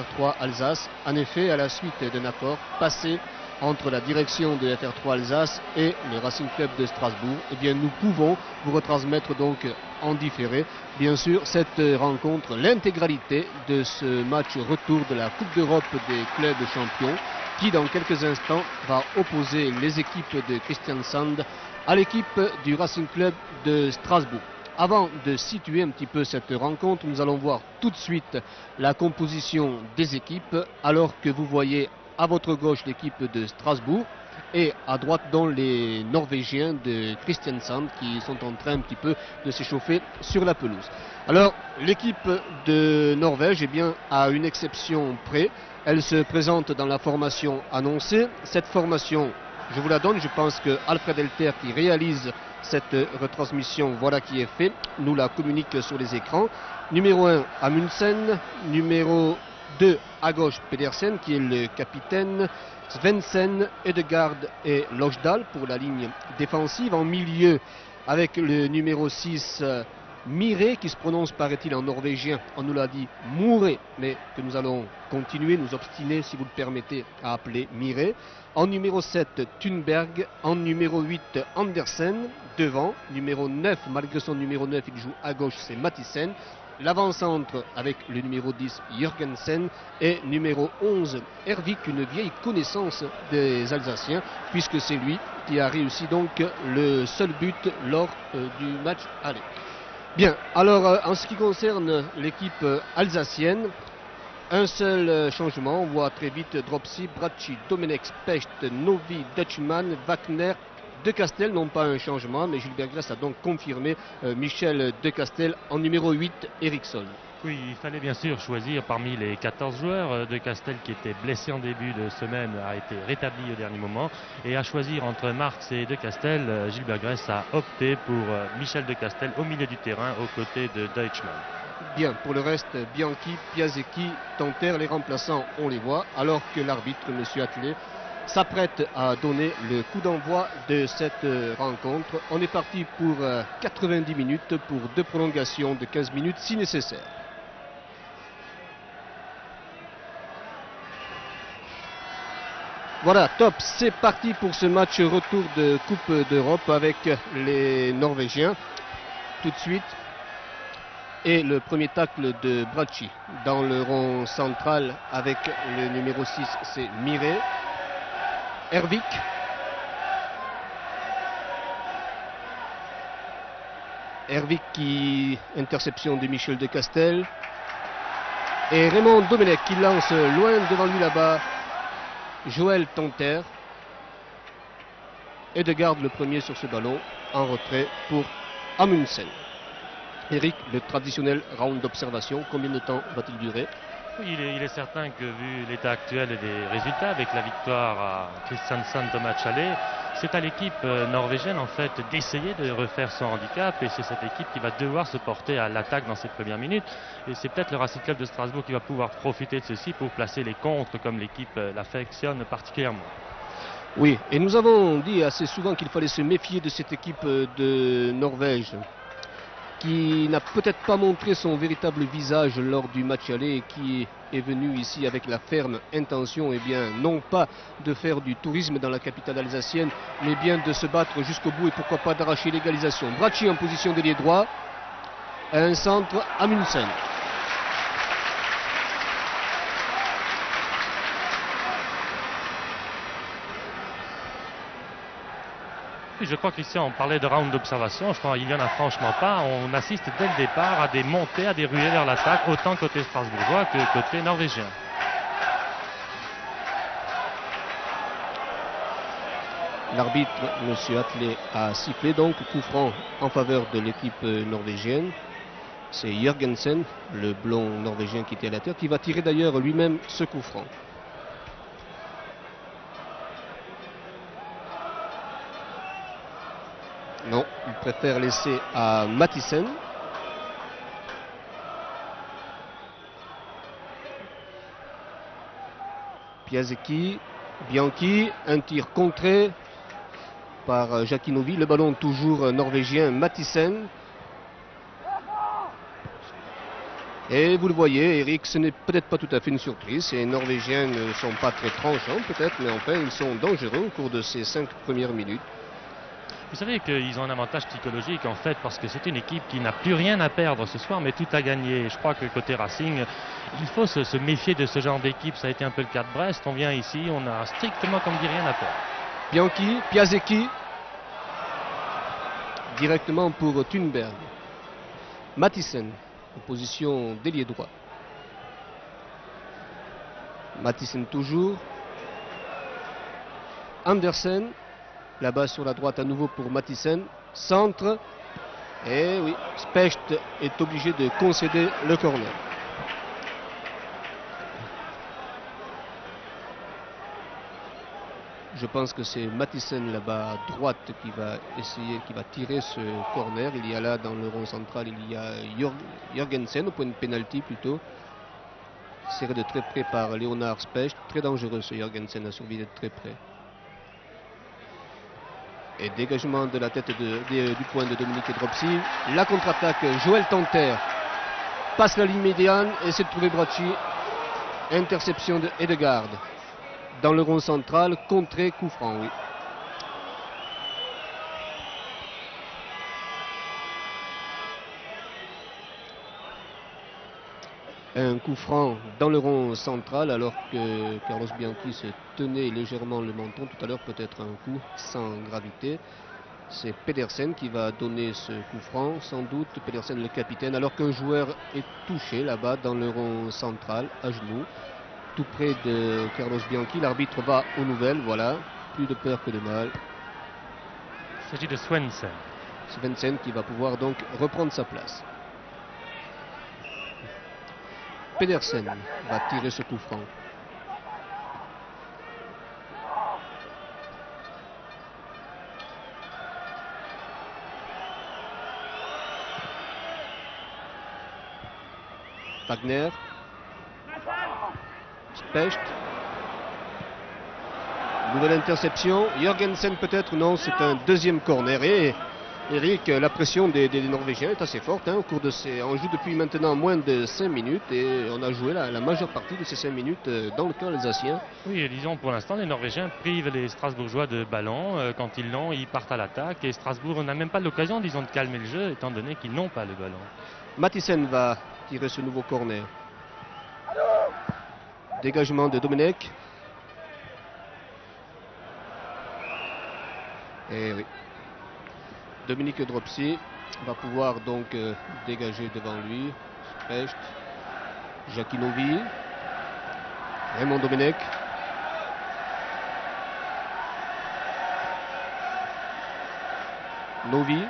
FR3 Alsace. En effet, à la suite d'un accord passé entre la direction de FR3 Alsace et le Racing Club de Strasbourg, eh bien, nous pouvons vous retransmettre donc en différé, bien sûr, cette rencontre, l'intégralité de ce match retour de la Coupe d'Europe des clubs champions, qui dans quelques instants va opposer les équipes de Kristiansand à l'équipe du Racing Club de Strasbourg. Avant de situer un petit peu cette rencontre, nous allons voir tout de suite la composition des équipes, alors que vous voyez à votre gauche l'équipe de Strasbourg et à droite donc les Norvégiens de Kristiansand qui sont en train un petit peu de s'échauffer sur la pelouse. Alors l'équipe de Norvège, eh bien, à une exception près, elle se présente dans la formation annoncée. Cette formation, je vous la donne, je pense que Alfred Elter qui réalise cette retransmission, voilà qui est fait, nous la communique sur les écrans. Numéro 1 Amundsen, numéro 2 à gauche Pedersen qui est le capitaine, Svensson, Ødegaard et Lojdal pour la ligne défensive. En milieu avec le numéro 6 Mire qui se prononce paraît-il en norvégien, on nous l'a dit Mouré, mais que nous allons continuer, nous obstiner si vous le permettez à appeler Mire. En numéro 7 Thunberg, en numéro 8 Andersen, devant, numéro 9, malgré son numéro 9 il joue à gauche, c'est Mathisen. L'avant-centre avec le numéro 10 Jørgensen et numéro 11 Hervik, une vieille connaissance des Alsaciens puisque c'est lui qui a réussi donc le seul but lors du match aller. Bien, alors en ce qui concerne l'équipe alsacienne, un seul changement, on voit très vite Dropsy, Bracci, Domenech, Specht, Novi, Dutchman, Wagner, De Castel n'ont pas un changement, mais Gilbert Gress a donc confirmé Michel De Castel en numéro 8, Eriksson. Oui, il fallait bien sûr choisir parmi les 14 joueurs. De Castel, qui était blessé en début de semaine, a été rétabli au dernier moment. Et à choisir entre Marx et De Castel, Gilbert Gress a opté pour Michel De Castel au milieu du terrain, aux côtés de Deutschmann. Bien, pour le reste, Bianchi, Piasecki, Tanter, les remplaçants, on les voit, alors que l'arbitre, M. Attelé, s'apprête à donner le coup d'envoi de cette rencontre. On est parti pour 90 minutes pour 2 prolongations de 15 minutes si nécessaire. Voilà, top, c'est parti pour ce match retour de Coupe d'Europe avec les Norvégiens. Tout de suite. Et le premier tacle de Bracci dans le rond central avec le numéro 6, c'est Mire. Hervik. Hervik qui interception de Michel De Castel. Et Raymond Domenech qui lance loin devant lui là-bas Joël Tanter. Et de garde le premier sur ce ballon en retrait pour Amundsen. Eric, le traditionnel round d'observation, combien de temps va-t-il durer? Oui, il est certain que vu l'état actuel des résultats, avec la victoire à Kristiansand au match aller, c'est à l'équipe norvégienne en fait d'essayer de refaire son handicap, et c'est cette équipe qui va devoir se porter à l'attaque dans ces premières minutes, et c'est peut-être le Racing Club de Strasbourg qui va pouvoir profiter de ceci pour placer les contres comme l'équipe l'affectionne particulièrement. Oui, et nous avons dit assez souvent qu'il fallait se méfier de cette équipe de Norvège, qui n'a peut-être pas montré son véritable visage lors du match aller et qui est venu ici avec la ferme intention, eh bien, non pas de faire du tourisme dans la capitale alsacienne, mais bien de se battre jusqu'au bout et pourquoi pas d'arracher l'égalisation. Bracci en position d'ailier droit, un centre Amundsen. Je crois qu'ici on parlait de round d'observation, je crois qu'il n'y en a franchement pas. On assiste dès le départ à des montées, à des ruées vers l'attaque, autant côté strasbourgeois que côté norvégien. L'arbitre, M. Attelé, a sifflé donc coup franc en faveur de l'équipe norvégienne. C'est Jørgensen, le blond norvégien qui était à la terre, qui va tirer d'ailleurs lui-même ce coup franc. Non, il préfère laisser à Mathisen. Piasecki, Bianchi, un tir contré par Jakinovi. Le ballon toujours norvégien, Mathisen. Et vous le voyez, Eric, ce n'est peut-être pas tout à fait une surprise. Ces Norvégiens ne sont pas très tranchants peut-être, mais enfin ils sont dangereux au cours de ces 5 premières minutes. Vous savez qu'ils ont un avantage psychologique en fait parce que c'est une équipe qui n'a plus rien à perdre ce soir mais tout à gagner. Je crois que côté Racing, il faut se méfier de ce genre d'équipe. Ça a été un peu le cas de Brest. On vient ici, on a strictement, comme dit, rien à perdre. Bianchi, Piasecki, directement pour Thunberg. Mathisen, en position d'ailier droit. Mathisen toujours. Andersen, là-bas sur la droite à nouveau pour Mathisen. Centre. Et oui, Specht est obligé de concéder le corner. Je pense que c'est Mathisen là-bas à droite qui va essayer, qui va tirer ce corner. Il y a là dans le rond central, il y a Jorgensen au point de pénalty plutôt. Serré de très près par Leonard Specht. Très dangereux ce Jorgensen, a surveillé de très près. Et dégagement de la tête du point de Dominique Dropsy. La contre-attaque, Joël Tanter passe la ligne médiane et c'est de trouver Bracci. Interception de Hedegaard. Dans le rond central, contré, coup franc, oui. Un coup franc dans le rond central alors que Carlos Bianchi se tenait légèrement le menton. Tout à l'heure peut-être un coup sans gravité. C'est Pedersen qui va donner ce coup franc, sans doute Pedersen le capitaine, alors qu'un joueur est touché là-bas dans le rond central, à genoux, tout près de Carlos Bianchi. L'arbitre va aux nouvelles, voilà, plus de peur que de mal. Il s'agit de Swensen. Swensen qui va pouvoir donc reprendre sa place. Pedersen va tirer ce coup franc. Wagner. Specht. Nouvelle interception. Jorgensen peut-être, non, c'est un deuxième corner. Et Eric, la pression des Norvégiens est assez forte au cours de ces... On joue depuis maintenant moins de 5 minutes et on a joué la majeure partie de ces 5 minutes dans le camp alsacien. Oui, et disons pour l'instant les Norvégiens privent les Strasbourgeois de ballon. Quand ils l'ont, ils partent à l'attaque et Strasbourg n'a même pas l'occasion, disons, de calmer le jeu étant donné qu'ils n'ont pas le ballon. Mathisen va tirer ce nouveau corner. Dégagement de Domenech. Et oui. Dominique Dropsy va pouvoir donc dégager devant lui. Specht, Jackie Novi, Raymond Domenech. Novi.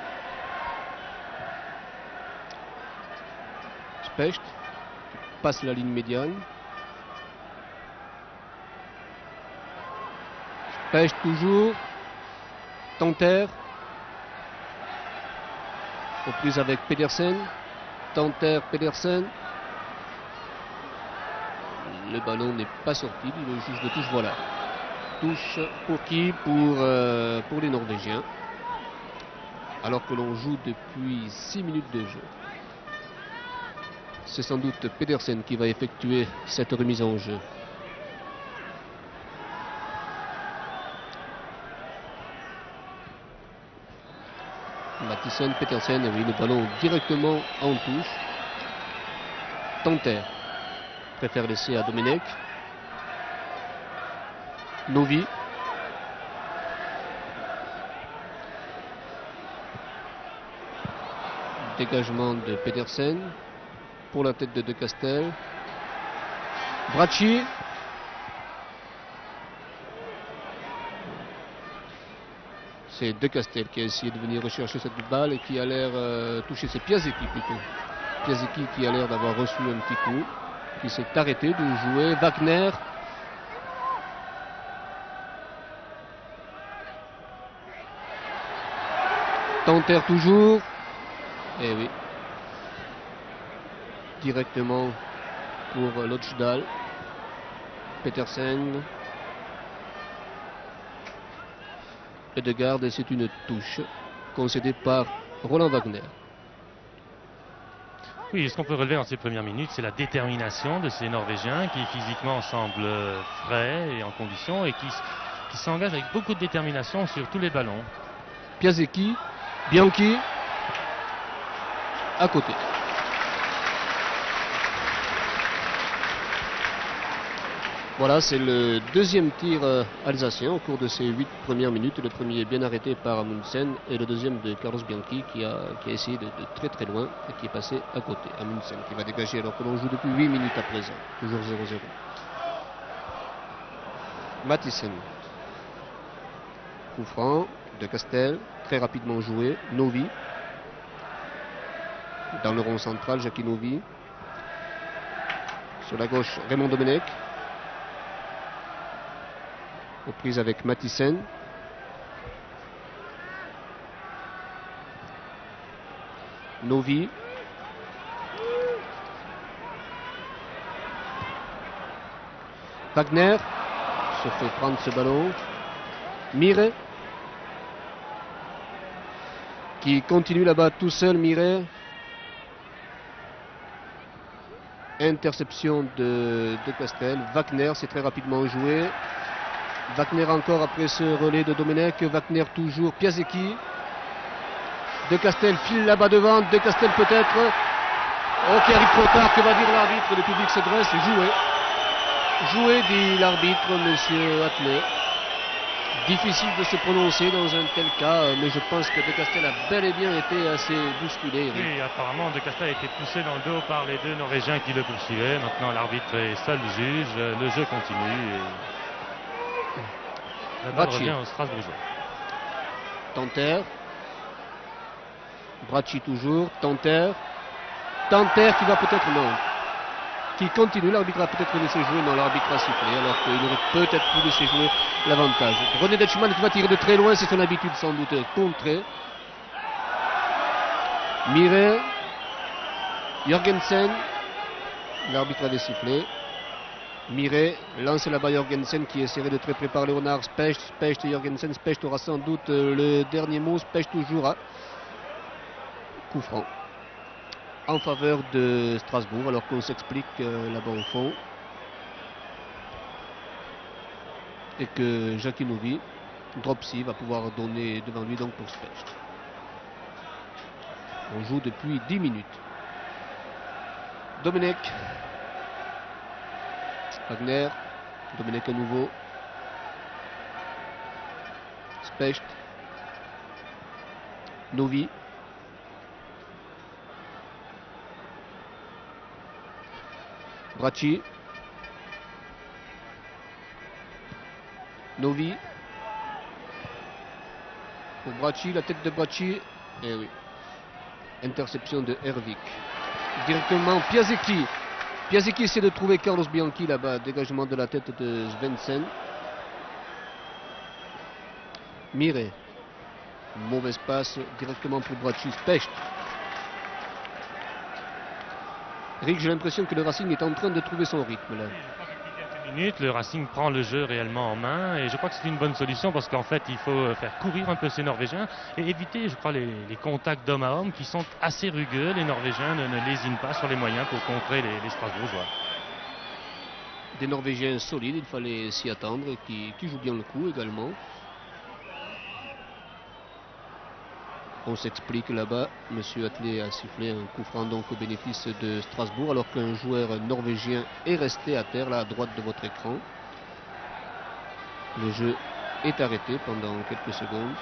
Specht passe la ligne médiane. Specht toujours. Tanter. Aux prises avec Pedersen. Tanter, Pedersen. Le ballon n'est pas sorti. Le juge de touche, voilà. Touche pour qui? Pour les Norvégiens. Alors que l'on joue depuis 6 minutes de jeu. C'est sans doute Pedersen qui va effectuer cette remise en jeu. Mathisen, Pedersen, oui, le ballon directement en touche. Tanter préfère laisser à Domenech. Novi. Dégagement de Pedersen pour la tête de De Castel. Bracci. C'est De Castel qui a essayé de venir rechercher cette balle et qui a l'air toucher, c'est Piasecki plutôt. Piasecki qui a l'air d'avoir reçu un petit coup, qui s'est arrêté de jouer. Wagner. Tanter toujours. Et oui. Directement pour Lochdal. Pedersen. Hedegaard, et c'est une touche concédée par Roland Wagner. Oui, ce qu'on peut relever dans ces premières minutes, c'est la détermination de ces Norvégiens qui physiquement semblent frais et en condition et qui s'engagent avec beaucoup de détermination sur tous les ballons. Piasecki, Bianchi, à côté. Voilà, c'est le deuxième tir alsacien au cours de ces 8 premières minutes. Le premier bien arrêté par Amundsen et le deuxième de Carlos Bianchi qui a essayé de très très loin et qui est passé à côté. Amundsen qui va dégager alors que l'on joue depuis 8 minutes à présent. Toujours 0-0. Mathisen. Coup franc de Castel, très rapidement joué. Novi. Dans le rond central, Jackie Novi. Sur la gauche, Raymond Domenech. Aux prises avec Mathisen. Novi. Wagner se fait prendre ce ballon. Mire qui continue là-bas tout seul. Mire. Interception de Castel. Wagner, c'est très rapidement joué. Wagner encore après ce relais de Domenech. Wagner toujours. Piasecki. De Castel file là-bas devant. De Castel peut-être. Oh, qui arrive trop tard. Que va dire l'arbitre? Le public se dresse. Joué. Joué, dit l'arbitre, monsieur Atley. Difficile de se prononcer dans un tel cas, mais je pense que De Castel a bel et bien été assez bousculé. Oui, apparemment De Castel a été poussé dans le dos par les deux Norvégiens qui le poursuivaient. Maintenant l'arbitre est seul juge, le jeu continue. Et la balle revient au Strasbourgeois. Tanter. Bracci toujours. Tanter. Tanter qui va peut-être non. Qui continue, l'arbitre a peut-être laissé jouer, non, l'arbitre a sifflé, alors qu'il aurait peut-être pu laisser jouer l'avantage. René Detschmann qui va tirer de très loin, c'est son habitude sans doute contrée. Mire, Jorgensen, l'arbitre avait sifflé. Mire lance là-bas Jorgensen qui essaierait de très près par Léonard Specht. Specht et Jorgensen. Specht aura sans doute le dernier mot. Specht toujours à coup franc en faveur de Strasbourg, alors qu'on s'explique là-bas au fond et que Jackie Novi, Dropsy, va pouvoir donner devant lui donc pour Specht. On joue depuis 10 minutes. Domenech. Wagner. Domenech à nouveau. Specht. Novi. Bracci. Novi. Pour Bracci, la tête de Bracci. Eh oui. Interception de Hervik. Directement Piasecki. Piasecki essaie de trouver Carlos Bianchi là-bas. Dégagement de la tête de Svensson. Mire. Mauvaise passe directement pour Bracci. Specht. Rick, j'ai l'impression que le Racing est en train de trouver son rythme là. Minutes, le Racing prend le jeu réellement en main et je crois que c'est une bonne solution parce qu'en fait il faut faire courir un peu ces Norvégiens et éviter, je crois, les contacts d'homme à homme qui sont assez rugueux. Les Norvégiens ne lésinent pas sur les moyens pour contrer les Strasbourgeois. Des Norvégiens solides, il fallait s'y attendre, qui jouent bien le coup également. On s'explique là-bas, monsieur Atley a sifflé un coup franc donc au bénéfice de Strasbourg alors qu'un joueur norvégien est resté à terre là à droite de votre écran. Le jeu est arrêté pendant quelques secondes.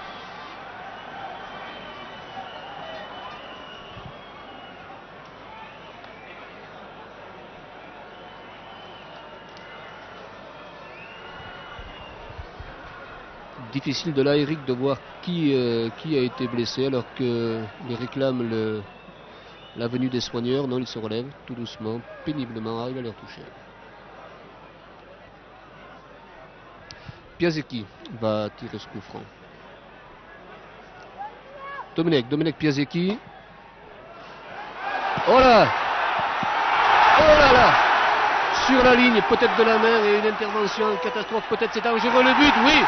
Difficile de là, Eric, de voir qui a été blessé alors qu'il réclame la venue des soigneurs. Non, il se relève tout doucement, péniblement, arrive à leur toucher. Piasecki va tirer ce coup franc. Domenech Piasecki. Oh là! Oh là là! Sur la ligne, peut-être de la main et une intervention, une catastrophe, peut-être c'est dangereux, le but, oui!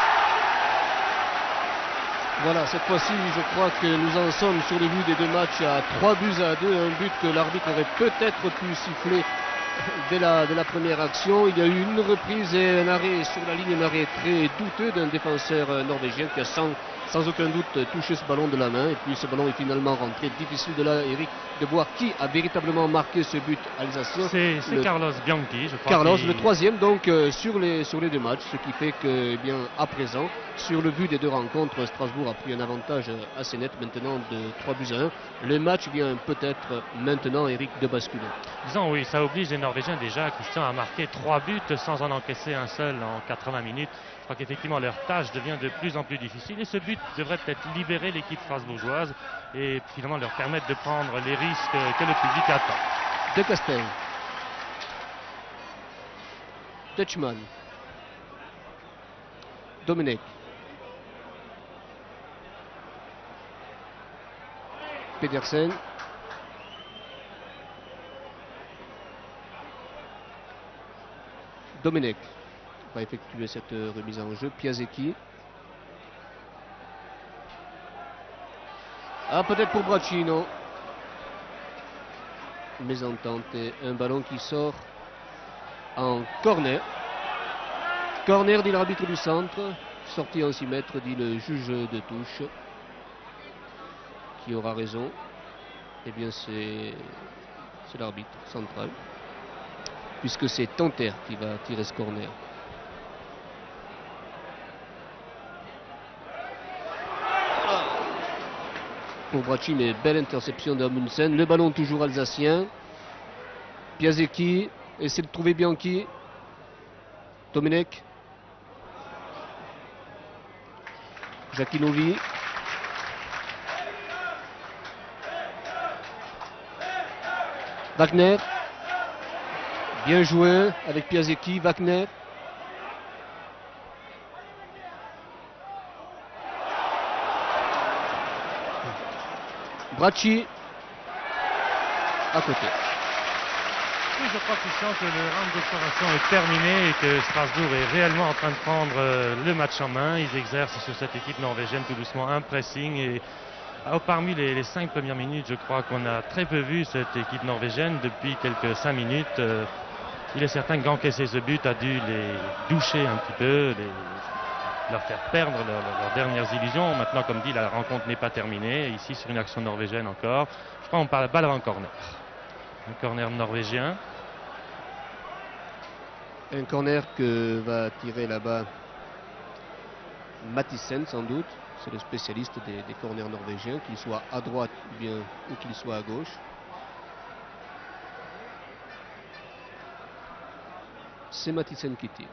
Voilà, cette fois-ci, je crois que nous en sommes sur le but des deux matchs à 3-2, un but que l'arbitre aurait peut-être pu siffler dès la première action. Il y a eu une reprise et un arrêt sur la ligne, un arrêt très douteux d'un défenseur norvégien qui a sans aucun doute touché ce ballon de la main. Et puis ce ballon est finalement rentré. Difficile de là, Eric, de voir qui a véritablement marqué ce but alsacien. C'est Carlos Bianchi, je crois. Carlos, le troisième donc sur les deux matchs, ce qui fait que, eh bien, à présent, sur le but des deux rencontres, Strasbourg a pris un avantage assez net maintenant de 3-1. Le match vient peut-être maintenant, Eric, de basculer. Disons oui, ça oblige les Norvégiens déjà, Christian, à marquer 3 buts sans en encaisser un seul en 80 minutes. Je crois qu'effectivement leur tâche devient de plus en plus difficile et ce but devrait peut-être libérer l'équipe strasbourgeoise et finalement leur permettre de prendre les risques que le public attend. De Castel. Dutchman. Domenech. Pedersen. Domenech va effectuer cette remise en jeu. Piasecki. Ah, peut-être pour Bracci, non. Mésentente et un ballon qui sort en corner. Corner, dit l'arbitre du centre. Sortie en 6 mètres, dit le juge de touche. Qui aura raison? Eh bien, c'est l'arbitre central. Puisque c'est Tanter qui va tirer ce corner. Pour Bracci, mais belle interception d'Amundsen. Le ballon toujours alsacien. Piasecki essaie de trouver Bianchi. Domenech. Jakinovi. Wagner. Bien joué avec Piasecki. Wagner. Bracci. À côté. Oui, je crois, Christian, que le round d'observation est terminé et que Strasbourg est réellement en train de prendre le match en main. Ils exercent sur cette équipe norvégienne tout doucement un pressing et parmi les 5 premières minutes, je crois qu'on a très peu vu cette équipe norvégienne depuis quelques 5 minutes. Il est certain qu'encaisser ce but a dû les doucher un petit peu, leur faire perdre leurs dernières illusions. Maintenant, comme dit, la rencontre n'est pas terminée. Ici, sur une action norvégienne encore. Je crois qu'on parle balle en corner. Un corner norvégien. Un corner que va tirer là-bas Mathisen, sans doute. C'est le spécialiste des corners norvégiens, qu'il soit à droite ou qu'il soit à gauche. C'est Mathisen qui tire.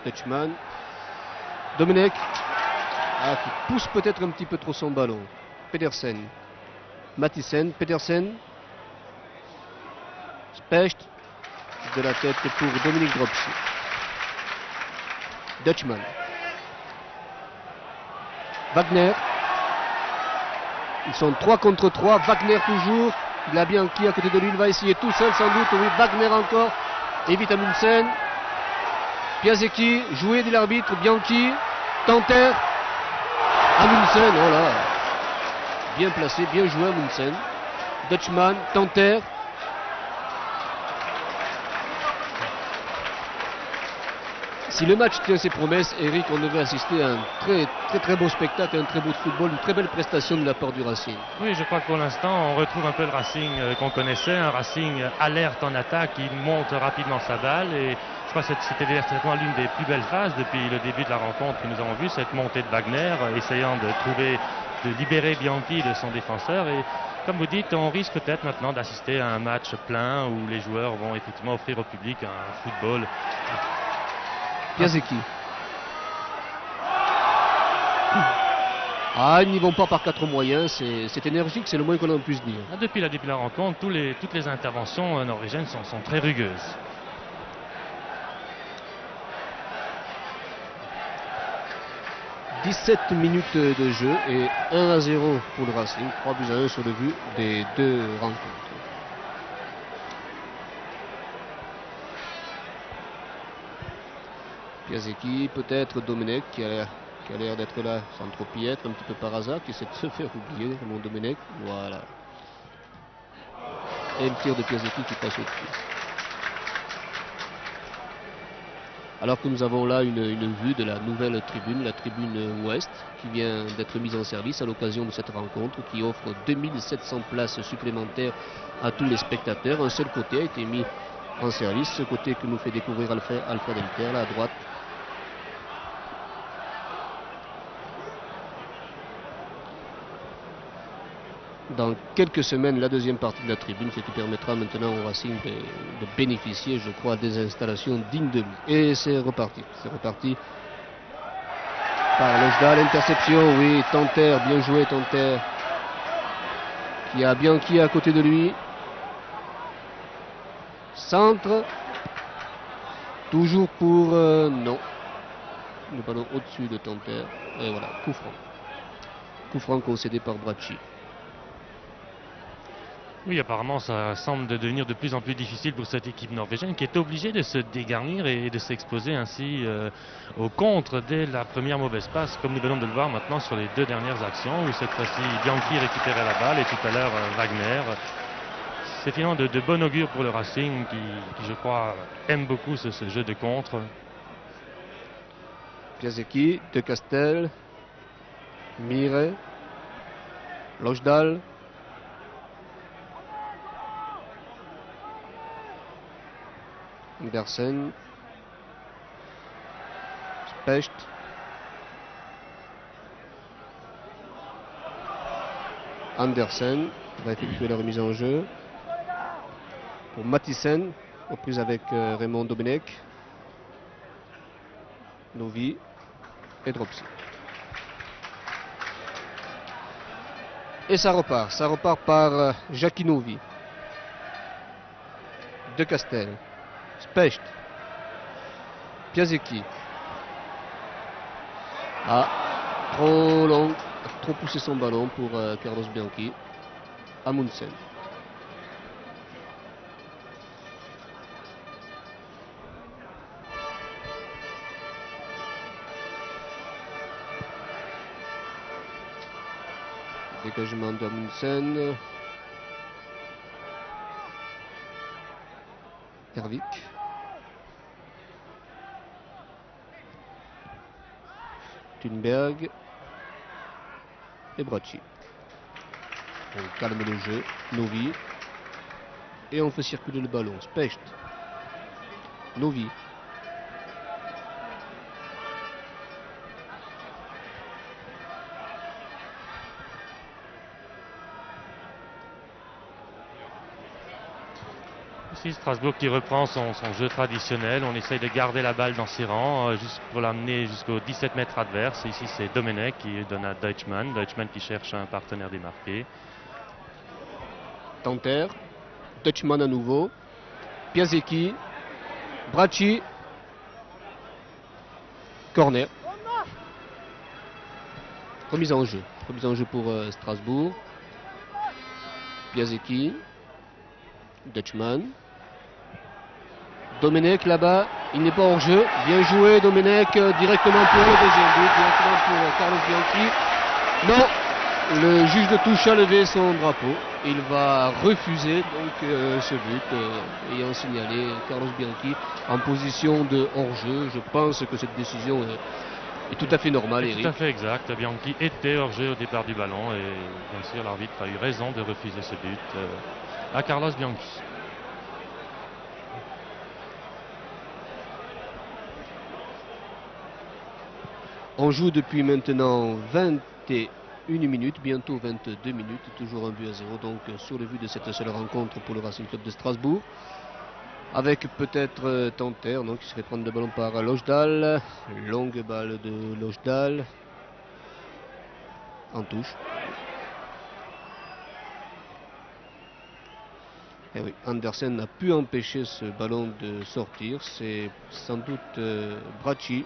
Dutchman. Domenech. Ah, qui pousse peut-être un petit peu trop son ballon. Pedersen. Mathisen. Pedersen. Specht. De la tête pour Dominique Dropsy. Dutchman. Wagner. Ils sont 3 contre 3. Wagner toujours. Il a Bianchi à côté de lui. Il va essayer tout seul sans doute. Oui, Wagner encore. Évite Amundsen. Piasecki. Joué de l'arbitre. Bianchi. Tanter. Amundsen. Oh là. Bien placé. Bien joué Amundsen. Dutchman. Tanter. Si le match tient ses promesses, Eric, on devrait assister à un très beau spectacle, un très beau football, une très belle prestation de la part du Racing. Oui, je crois que pour l'instant, on retrouve un peu le Racing qu'on connaissait, un Racing alerte en attaque, qui monte rapidement sa balle. Et je crois que c'était certainement l'une des plus belles phases depuis le début de la rencontre que nous avons vu, cette montée de Wagner, essayant de libérer Bianchi de son défenseur. Et comme vous dites, on risque peut-être maintenant d'assister à un match plein où les joueurs vont effectivement offrir au public un football. Piasecki. Ah, ils n'y vont pas par 4 moyens, c'est énergique, c'est le moins qu'on en puisse dire. Depuis le début de la rencontre, toutes les interventions norvégiennes sont très rugueuses. « 17 minutes de jeu et 1-0 pour le Racing, 3-1 sur le but des deux rencontres. Piasecki, peut-être Domenech qui a l'air d'être là sans trop y être, un petit peu par hasard, qui essaie de se faire oublier, mon Domenech. Voilà. Et le tir de Piasecki qui passe au-dessus. Alors que nous avons là une vue de la nouvelle tribune, la tribune ouest, qui vient d'être mise en service à l'occasion de cette rencontre, qui offre 2700 places supplémentaires à tous les spectateurs. Un seul côté a été mis en service, ce côté que nous fait découvrir Alfred Elter, là à droite. Dans quelques semaines, la deuxième partie de la tribune, ce qui permettra maintenant au Racing de bénéficier, je crois, des installations dignes de lui. Et c'est reparti. C'est reparti par Lojdal, interception, oui, Tanter, bien joué Tanter. Qui a Bianchi à côté de lui. Centre. Toujours pour... non. Le ballon au-dessus de Tanter. Et voilà, coup franc. Coup franc concédé par Bracci. Oui, apparemment, ça semble devenir de plus en plus difficile pour cette équipe norvégienne qui est obligée de se dégarnir et de s'exposer ainsi au contre dès la première mauvaise passe, comme nous venons de le voir maintenant sur les deux dernières actions, où cette fois-ci Bianchi récupérait la balle et tout à l'heure Wagner. C'est finalement de bon augure pour le Racing qui, je crois, aime beaucoup ce jeu de contre. Piasecki, De Castel, Mire, Lojdal. Andersen, Specht, Andersen va effectuer la remise en jeu pour Mathisen, aux prises avec Raymond Domenech, Novi et Dropsy. Et ça repart par Jackie Novi, De Castel, Specht, Piasecki. Trop long, trop poussé son ballon pour Carlos Bianchi. Amundsen. Dégagement d'Amundsen. Hervik. Thunberg et Bracci. On calme le jeu, Novi, et on fait circuler le ballon. Specht, Novi. Ici, Strasbourg qui reprend son jeu traditionnel. On essaye de garder la balle dans ses rangs juste pour l'amener jusqu'aux 17 mètres adverses. Ici, c'est Domenech qui donne à Deutschmann. Deutschmann qui cherche un partenaire démarqué. Tanter, Deutschmann à nouveau, Piasecki, Bracci, corner. Remise en jeu pour Strasbourg. Piasecki, Deutschmann. Domenech là-bas, il n'est pas hors jeu. Bien joué Domenech, directement pour le deuxième but, directement pour Carlos Bianchi. Non, le juge de touche a levé son drapeau. Il va refuser donc ce but, ayant signalé Carlos Bianchi en position de hors-jeu. Je pense que cette décision est tout à fait normale, Eric. Tout à fait exact. Bianchi était hors-jeu au départ du ballon et bien sûr l'arbitre a eu raison de refuser ce but à Carlos Bianchi. On joue depuis maintenant 21 minutes, bientôt 22 minutes, toujours 1-0 donc sur le but de cette seule rencontre pour le Racing Club de Strasbourg. Avec peut-être Tanter qui se fait prendre le ballon par Lojdal. Longue balle de Lojdal. En touche. Et oui, Andersen n'a pu empêcher ce ballon de sortir. C'est sans doute Bracci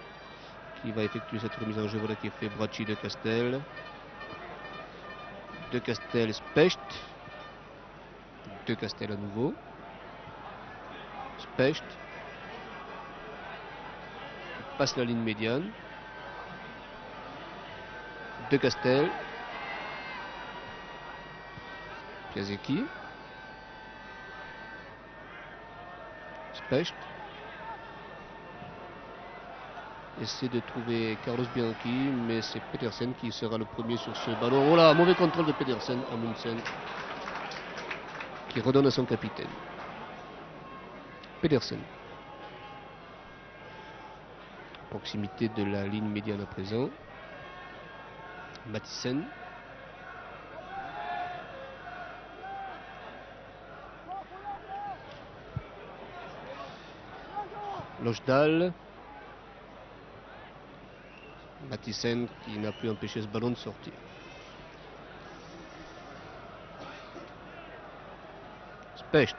qui va effectuer cette remise en jeu. Voilà qui est fait. Bracci, De Castel. De Castel, Specht. De Castel à nouveau. Specht. passe la ligne médiane. De Castel. Piasecki. Specht. Essaie de trouver Carlos Bianchi, mais c'est Pedersen qui sera le premier sur ce ballon. Oh là, mauvais contrôle de Pedersen, Amundsen, qui redonne à son capitaine. Pedersen. Proximité de la ligne médiane à présent. Mathisen. Lochdal. Mathisen qui n'a pu empêcher ce ballon de sortir. Specht.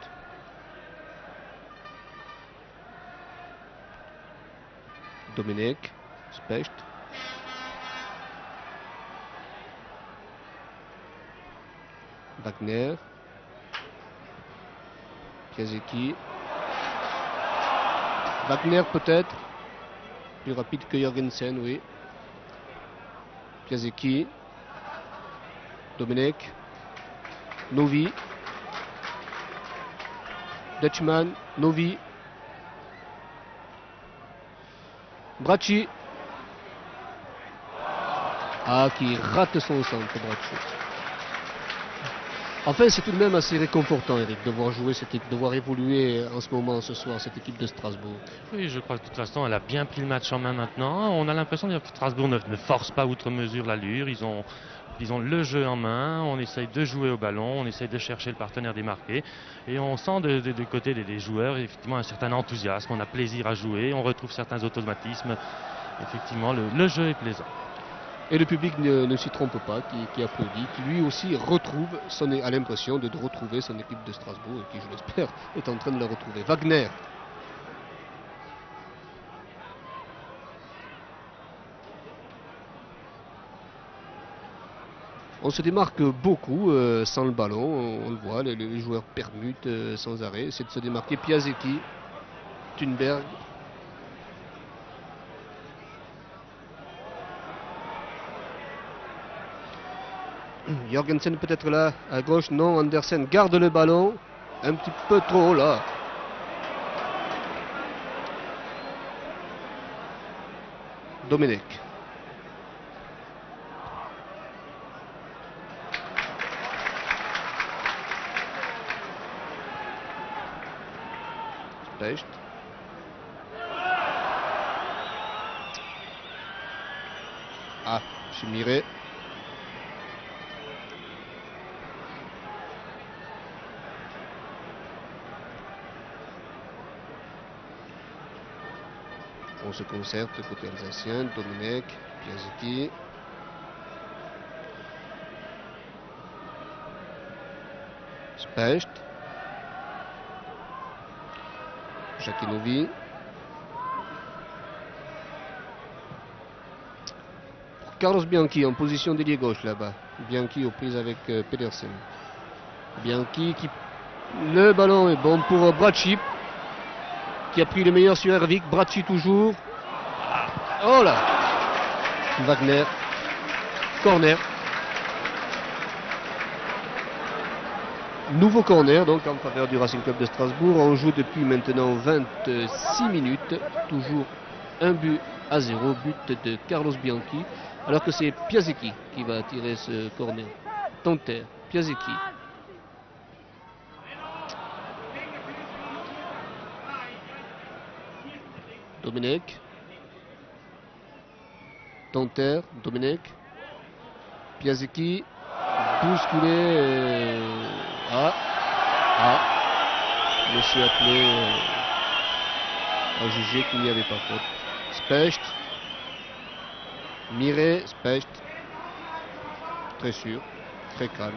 Domenech. Specht. Wagner. Piasecki. Wagner peut-être. Plus rapide que Jorgensen, oui. Piasecki. Domenech. Novi. Dutchman. Novi. Bracci. Ah, qui rate son centre, Bracci. Enfin, c'est tout de même assez réconfortant, Eric, de voir jouer cette équipe, de voir évoluer en ce moment, ce soir, cette équipe de Strasbourg. Oui, je crois que de toute façon, elle a bien pris le match en main maintenant. On a l'impression que Strasbourg ne force pas outre mesure l'allure. Ils ont le jeu en main, on essaye de jouer au ballon, on essaye de chercher le partenaire démarqué. Et on sent du côté des joueurs, effectivement, un certain enthousiasme. On a plaisir à jouer, on retrouve certains automatismes. Effectivement, le jeu est plaisant. Et le public ne s'y trompe pas, qui applaudit, qui lui aussi a l'impression de retrouver son équipe de Strasbourg, et qui, je l'espère, est en train de la retrouver. Wagner. On se démarque beaucoup sans le ballon, on le voit, les joueurs permutent sans arrêt, essaient de se démarquer. Piasecki, Thunberg. Jorgensen peut-être là, à gauche, non, Andersen garde le ballon, un petit peu trop là. Domenech. Specht. Ah, Chimire. On se concerte côté alsacien, Domenech, Piasecki. Specht. Jakinovi. Carlos Bianchi en position d'ailier gauche là-bas. Bianchi aux prises avec Pedersen. Bianchi qui... Le ballon est bon pour Bracci, qui a pris le meilleur sur Hervik. Bracci toujours. Oh là! Wagner. Corner. Nouveau corner donc en faveur du Racing Club de Strasbourg. On joue depuis maintenant 26 minutes. Toujours 1-0. But de Carlos Bianchi. Alors que c'est Piasecki qui va tirer ce corner. Tonter. Piasecki. Domenech. Tonter. Domenech. Piasecki. Bousculé. Monsieur appelé a jugé qu'il n'y avait pas faute. Specht. Mire. Specht. Très sûr. Très calme.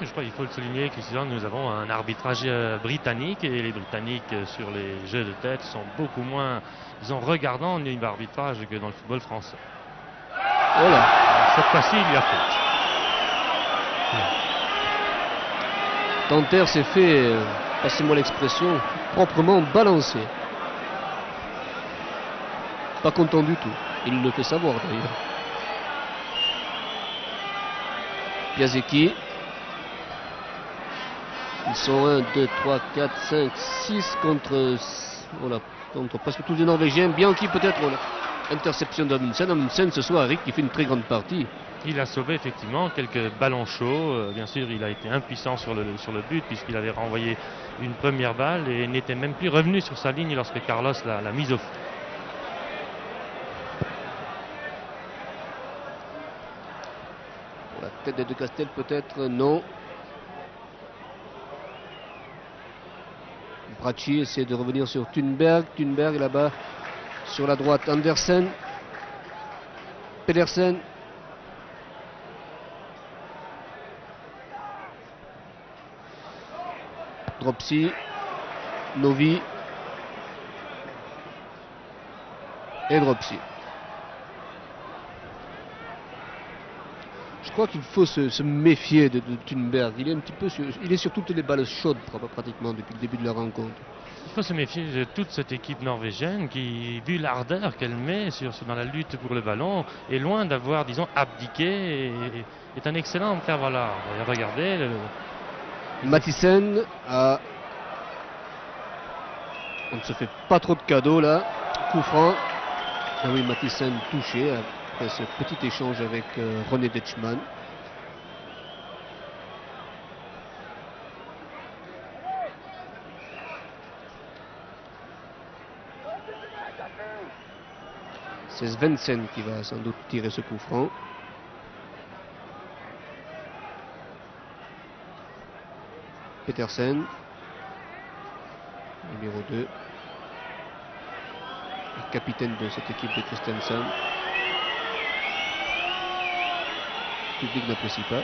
Je crois qu'il faut le souligner que nous avons un arbitrage britannique, et les Britanniques sur les jeux de tête sont beaucoup moins, disons, regardants au niveau d'arbitrage que dans le football français. Voilà. Cette fois-ci, il y a faute. Tonter s'est fait, passez-moi l'expression, proprement balancé. pas content du tout. Il le fait savoir d'ailleurs. Piasecki. Ils sont 1, 2, 3, 4, 5, 6 contre, voilà, contre presque tous les Norvégiens. Bianchi peut-être, voilà. Interception d'Amundsen. Amundsen ce soir, Eric, qui fait une très grande partie. Il a sauvé effectivement quelques ballons chauds. Bien sûr, il a été impuissant sur le but puisqu'il avait renvoyé une première balle et n'était même plus revenu sur sa ligne lorsque Carlos l'a mise au fond. La tête de De Castel peut-être, non. Bracci essaie de revenir sur Thunberg. Thunberg là-bas sur la droite. Andersen. Pedersen. Dropsy. Novi. Et Dropsy. Je crois qu'il faut se méfier de Thunberg. Il est un petit peu il est sur toutes les balles chaudes pratiquement depuis le début de la rencontre. Il faut se méfier de toute cette équipe norvégienne qui, vu l'ardeur qu'elle met dans la lutte pour le ballon, est loin d'avoir, disons, abdiqué et est un excellent faire-valoir. Regardez. Mathisen a... On ne se fait pas trop de cadeaux là. Coup franc. Ah oui, Mathisen touché après ce petit échange avec René Detschmann. C'est Svensson qui va sans doute tirer ce coup franc. Petersen, numéro 2, le capitaine de cette équipe de Christensen. Le public n'apprécie pas.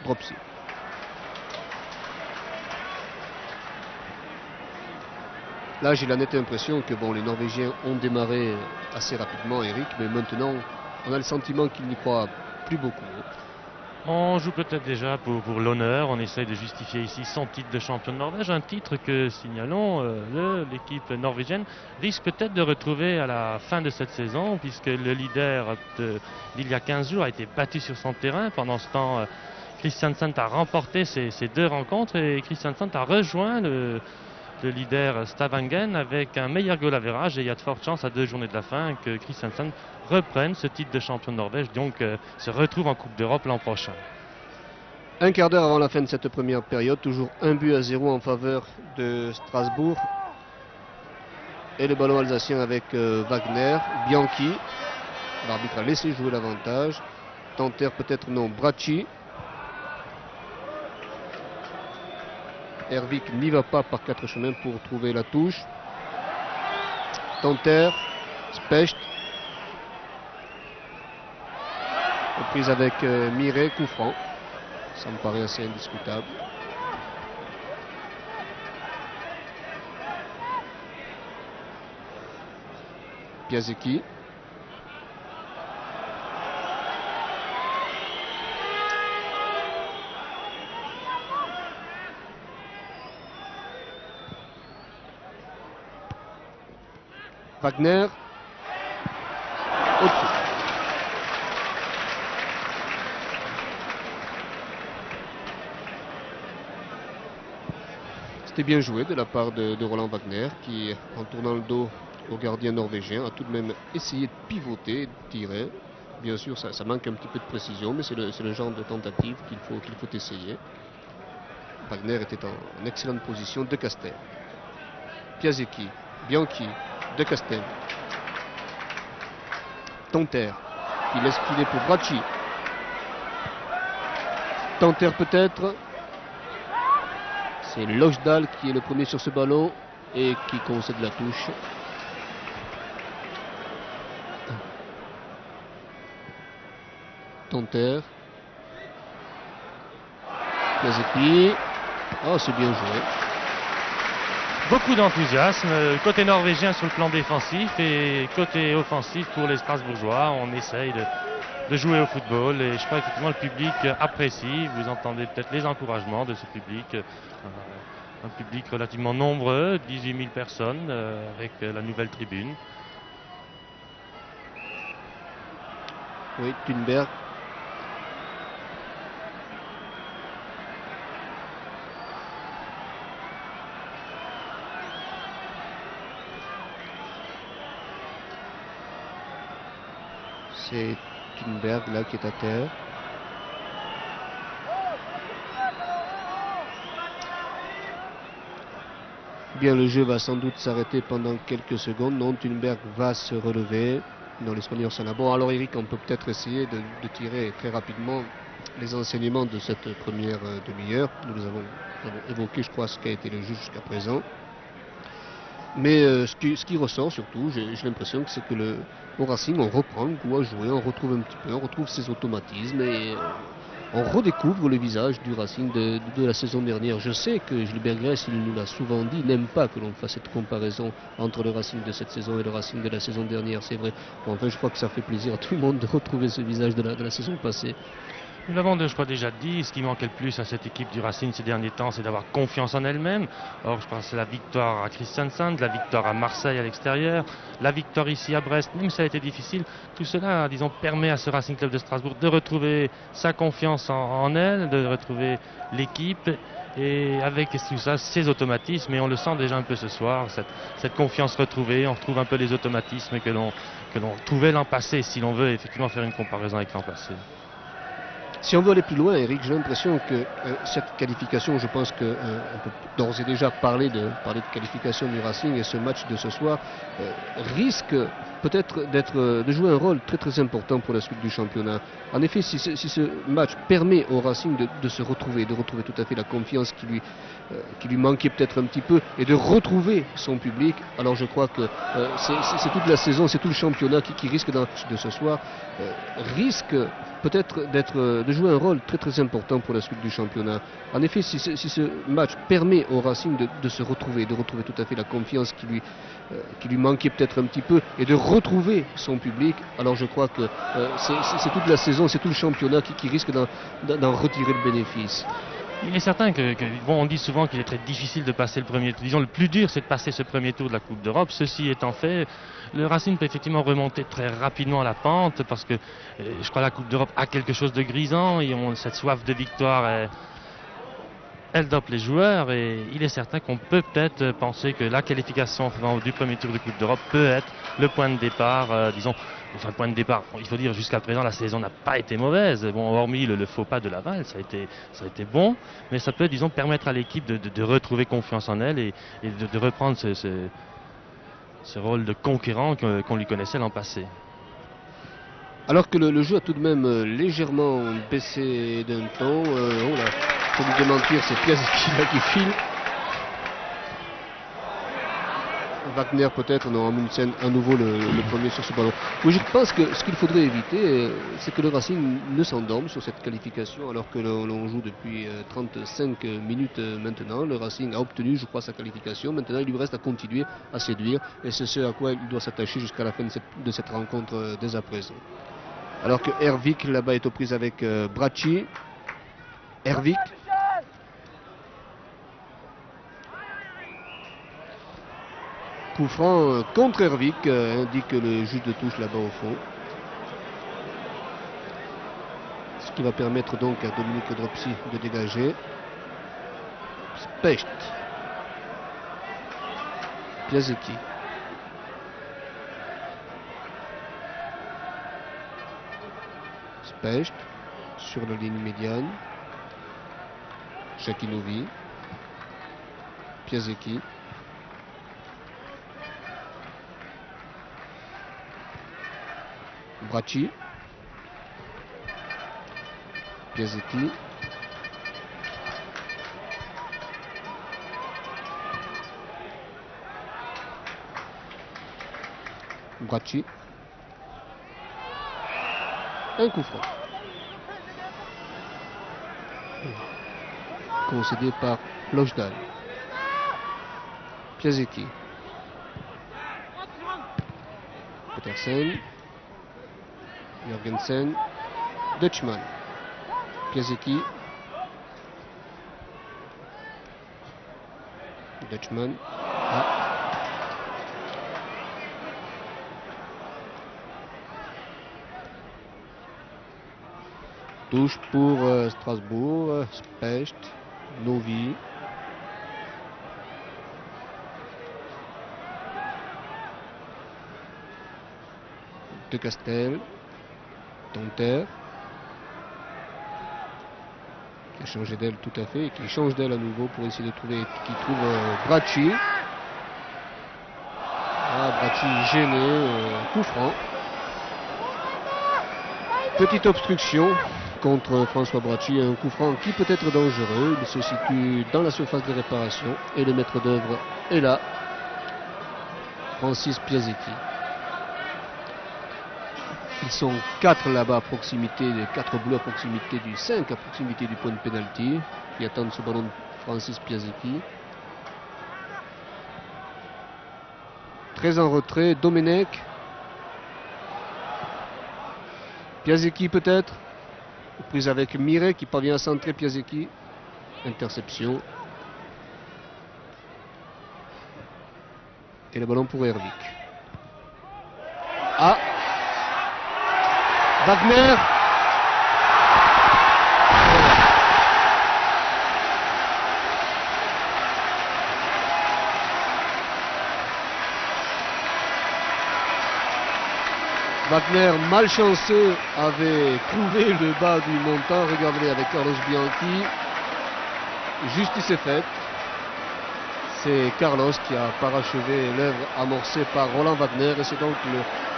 Dropsy. Là, j'ai la nette impression que les Norvégiens ont démarré assez rapidement, Eric, mais maintenant, on a le sentiment qu'ils n'y croient plus beaucoup. On joue peut-être déjà pour l'honneur. On essaye de justifier ici son titre de champion de Norvège. Un titre que, signalons, l'équipe norvégienne risque peut-être de retrouver à la fin de cette saison, puisque le leader d'il y a 15 jours a été battu sur son terrain. Pendant ce temps, Kristiansand a remporté ces 2 rencontres et Kristiansand a rejoint le leader Stavanger avec un meilleur goal average, et il y a de fortes chances à 2 journées de la fin que Kristiansand reprenne ce titre de champion de Norvège, donc se retrouve en Coupe d'Europe l'an prochain. Un quart d'heure avant la fin de cette première période, toujours 1-0 en faveur de Strasbourg. Et le ballon alsacien avec Wagner, Bianchi. L'arbitre a laissé jouer l'avantage. Tanter peut-être non, Bracci. Hervik n'y va pas par 4 chemins pour trouver la touche. Tanter, Specht. Reprise avec Miret, coup franc. Ça me paraît assez indiscutable. Piasecki. Wagner. Au-dessus. C'était bien joué de la part de Roland Wagner qui, en tournant le dos au gardien norvégien, a tout de même essayé de pivoter, de tirer. Bien sûr, ça manque un petit peu de précision, mais c'est le genre de tentative qu'il faut essayer. Wagner était en excellente position. De Castel. Piasecki. Bianchi. De Castel. Tanter qui laisse filer pour Bracci. Tanter peut-être. C'est Lochdahl qui est le premier sur ce ballon et qui concède la touche. Tanter. Piasecki. Oh, c'est bien joué. Beaucoup d'enthousiasme, côté norvégien sur le plan défensif et côté offensif pour les Strasbourgeois. On essaye de jouer au football et je crois effectivement le public apprécie. Vous entendez peut-être les encouragements de ce public. Un public relativement nombreux, 18 000 personnes avec la nouvelle tribune. Oui, Thunberg. C'est Thunberg là qui est à terre. Bien, le jeu va sans doute s'arrêter pendant quelques secondes. Non, Thunberg va se relever. Non, les Espagnols sont là. Bon, alors Eric, on peut peut-être essayer de tirer très rapidement les enseignements de cette première demi-heure. Nous avons évoqué, je crois, ce qu'a été le jeu jusqu'à présent. Mais ce qui ressort surtout, j'ai l'impression que c'est que au Racing, on reprend le goût à jouer, on retrouve un petit peu, on retrouve ses automatismes et on redécouvre le visage du Racing de la saison dernière. Je sais que Gilbert Gress, il nous l'a souvent dit, n'aime pas que l'on fasse cette comparaison entre le Racing de cette saison et le Racing de la saison dernière, c'est vrai. Bon, enfin, je crois que ça fait plaisir à tout le monde de retrouver ce visage de la saison passée. Nous l'avons, je crois, déjà dit, ce qui manquait le plus à cette équipe du Racing ces derniers temps, c'est d'avoir confiance en elle-même. Or, je pense que c'est la victoire à Kristiansand, la victoire à Marseille à l'extérieur, la victoire ici à Brest, même si ça a été difficile. Tout cela, disons, permet à ce Racing Club de Strasbourg de retrouver sa confiance en elle, de retrouver l'équipe. Et avec tout ça, ses automatismes, et on le sent déjà un peu ce soir, cette confiance retrouvée, on retrouve un peu les automatismes que l'on trouvait l'an passé, si l'on veut effectivement faire une comparaison avec l'an passé. Si on veut aller plus loin, Eric, j'ai l'impression que cette qualification, je pense qu'on peut d'ores et déjà parler de qualification du Racing, et ce match de ce soir risque peut-être de jouer un rôle très très important pour la suite du championnat. En effet, si ce match permet au Racing de se retrouver, de retrouver tout à fait la confiance qui lui manquait peut-être un petit peu, et de retrouver son public, alors je crois que c'est toute la saison, c'est tout le championnat qui risque de ce soir, risque peut-être de jouer un rôle très très important pour la suite du championnat. En effet, si ce match permet au Racing de se retrouver, de retrouver tout à fait la confiance qui lui manquait peut-être un petit peu, et de retrouver son public, alors je crois que c'est toute la saison, c'est tout le championnat qui risque d'en retirer le bénéfice. Il est certain on dit souvent qu'il est très difficile de passer le premier tour. Disons, le plus dur, c'est de passer ce premier tour de la Coupe d'Europe. Ceci étant fait, le Racing peut effectivement remonter très rapidement la pente, parce que je crois que la Coupe d'Europe a quelque chose de grisant, et cette soif de victoire, elle dope les joueurs, et il est certain qu'on peut peut-être penser que la qualification du premier tour de Coupe d'Europe peut être le point de départ, enfin, point de départ, il faut dire, jusqu'à présent la saison n'a pas été mauvaise, hormis le faux pas de Laval, ça a été bon, mais ça peut, disons, permettre à l'équipe de retrouver confiance en elle, et de reprendre ce rôle de conquérant qu'on lui connaissait l'an passé. Alors que le jeu a tout de même légèrement baissé d'un ton. Pour lui démentir, c'est Piazzi qui file. Wagner peut-être, non, Amundsen à nouveau le premier sur ce ballon. Oui, je pense que ce qu'il faudrait éviter, c'est que le Racing ne s'endorme sur cette qualification, alors que l'on joue depuis 35 minutes maintenant. Le Racing a obtenu, je crois, sa qualification. Maintenant, il lui reste à continuer à séduire, et c'est ce à quoi il doit s'attacher jusqu'à la fin de cette rencontre dès à présent. Alors que Hervik là-bas est aux prises avec Bracci. Hervik. Coup franc contre Hervik, indique le juge de touche là-bas au fond. Ce qui va permettre donc à Dominique Dropsy de dégager. Specht. Piasecki. Specht sur la ligne médiane. Shakinovi. Piasecki. Bracci. Piasecki. Bracci. Un coup franc. Concédé par Lojdal. Piasecki. Petersen. Jorgensen. Dutchman. Piasecki. Dutchman. Ah. Touche pour Strasbourg. Specht. Novi. De Castel. Tonter. Qui a changé d'aile tout à fait et qui change d'aile à nouveau pour essayer de trouver, qui trouve Bracci. Ah, Bracci gêné, coup franc. Petite obstruction contre François Bracci, un coup franc qui peut être dangereux. Il se situe dans la surface de réparation et le maître d'œuvre est là, Francis Piasecki. Ils sont 4 là-bas à proximité, 4 bleus à proximité du 5 à proximité du point de pénalty qui attendent ce ballon de Francis Piasecki. Très en retrait, Domenech. Piasecki peut-être. Prise avec Miret qui parvient à centrer Piasecki. Interception. Et le ballon pour Hervik. Ah! Wagner. Wagner, malchanceux, avait trouvé le bas du montant. Regardez avec Carlos Bianchi. Justice est faite. C'est Carlos qui a parachevé l'œuvre amorcée par Roland Wagner. Et c'est donc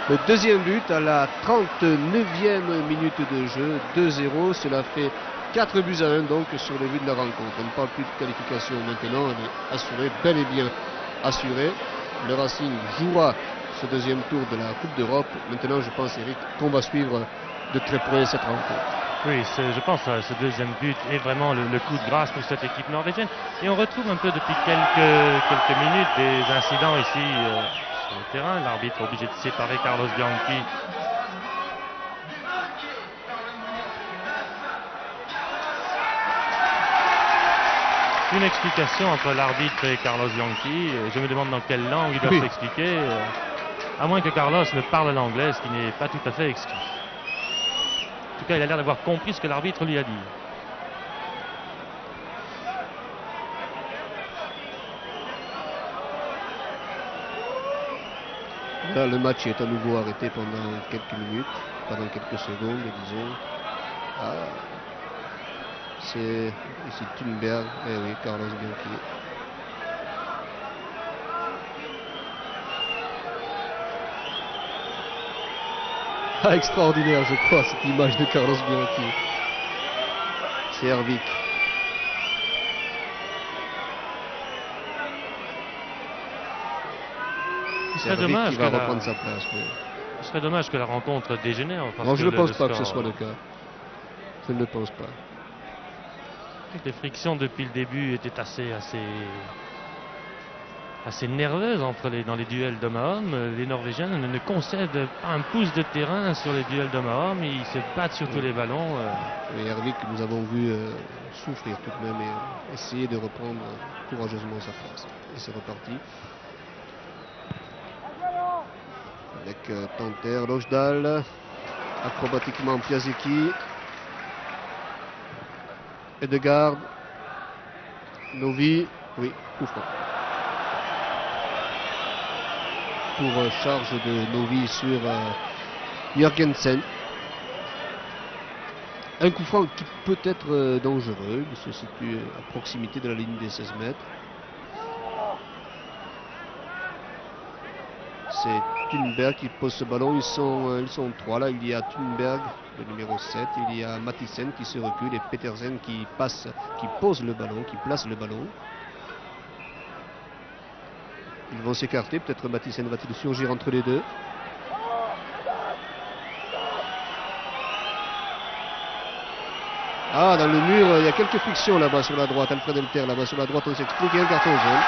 le deuxième but à la 39e minute de jeu. 2-0. Cela fait 4 buts à 1 donc sur le but de la rencontre. On ne parle plus de qualification maintenant. Elle est assurée, bel et bien assurée. Le Racing jouera ce deuxième tour de la Coupe d'Europe. Maintenant, je pense, Eric, qu'on va suivre de très près cette rencontre. Oui, je pense que ce deuxième but est vraiment le coup de grâce pour cette équipe norvégienne. Et on retrouve un peu depuis quelques minutes des incidents ici sur le terrain. L'arbitre est obligé de séparer Carlos Bianchi. Une explication entre l'arbitre et Carlos Bianchi. Je me demande dans quelle langue ils doivent s'expliquer. À moins que Carlos ne parle l'anglais, ce qui n'est pas tout à fait exclu. En tout cas, il a l'air d'avoir compris ce que l'arbitre lui a dit. Là, le match est à nouveau arrêté pendant quelques minutes, pendant quelques secondes, disons. Ah, c'est ici Thunberg, eh oui, Carlos Bianchi. Ah, extraordinaire, je crois, cette image de Carlos Bianchi. C'est Hervik. Ce serait dommage qui va reprendre sa place. Oui. Ce serait dommage que la rencontre dégénère. Non, je ne pense pas que ce soit le cas. Je ne le pense pas. Les frictions depuis le début étaient assez nerveuses dans les duels d'homme à homme. Les Norvégiens ne concèdent pas un pouce de terrain sur les duels d'homme à homme. Ils se battent sur tous les ballons. Et Hervik, nous avons vu souffrir tout de même et essayer de reprendre courageusement sa place. Et c'est reparti. Avec Tanter, Lochdal, acrobatiquement Piasecki, Edegaard, Novi, oui, coup franc. Pour charge de Novi sur Jørgensen. Un coup franc qui peut être dangereux, il se situe à proximité de la ligne des 16 mètres. C'est Thunberg qui pose ce ballon, ils sont 3 là, il y a Thunberg, le numéro 7, il y a Mathisen qui se recule et Petersen qui pose le ballon, qui place le ballon. Ils vont s'écarter, peut-être Mathisen va-t-il surgir entre les deux. Ah, dans le mur, il y a quelques frictions là-bas sur la droite, Alfred Elter là-bas sur la droite, on s'explique, et un carton jaune.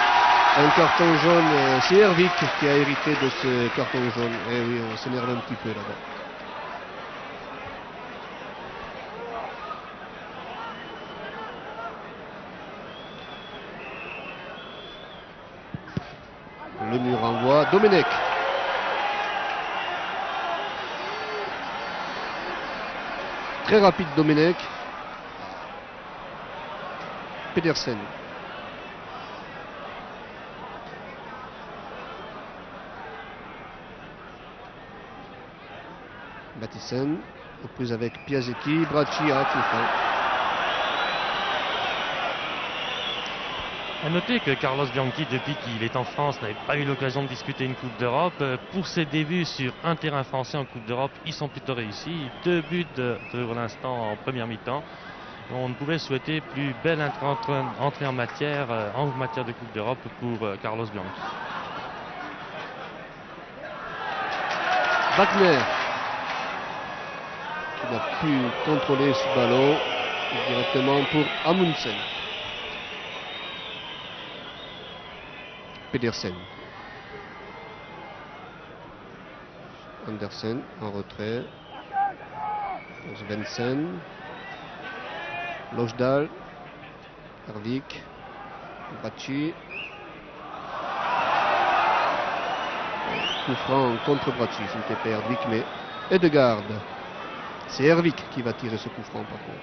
Un carton jaune, c'est Hervik qui a hérité de ce carton jaune. Eh oui, on s'énerve un petit peu là-bas. Le mur renvoie. Domenech. Très rapide Domenech. Pedersen. Mathisen. Aux prises avec Piasecki. Bracci à coup franc. A noter que Carlos Bianchi, depuis qu'il est en France, n'avait pas eu l'occasion de disputer une Coupe d'Europe. Pour ses débuts sur un terrain français en Coupe d'Europe, ils sont plutôt réussis. 2 buts pour l'instant en première mi-temps. On ne pouvait souhaiter plus belle entrée en matière de Coupe d'Europe pour Carlos Bianchi. Wagner, qui n'a pu contrôler ce ballon directement pour Amundsen. Pedersen. Andersen en retrait. Svensson. Lojdal. Hervik. Bracci. Coup franc contre Bracci. C'était pas Hervik mais Edegaard. C'est Hervik qui va tirer ce coup franc par contre.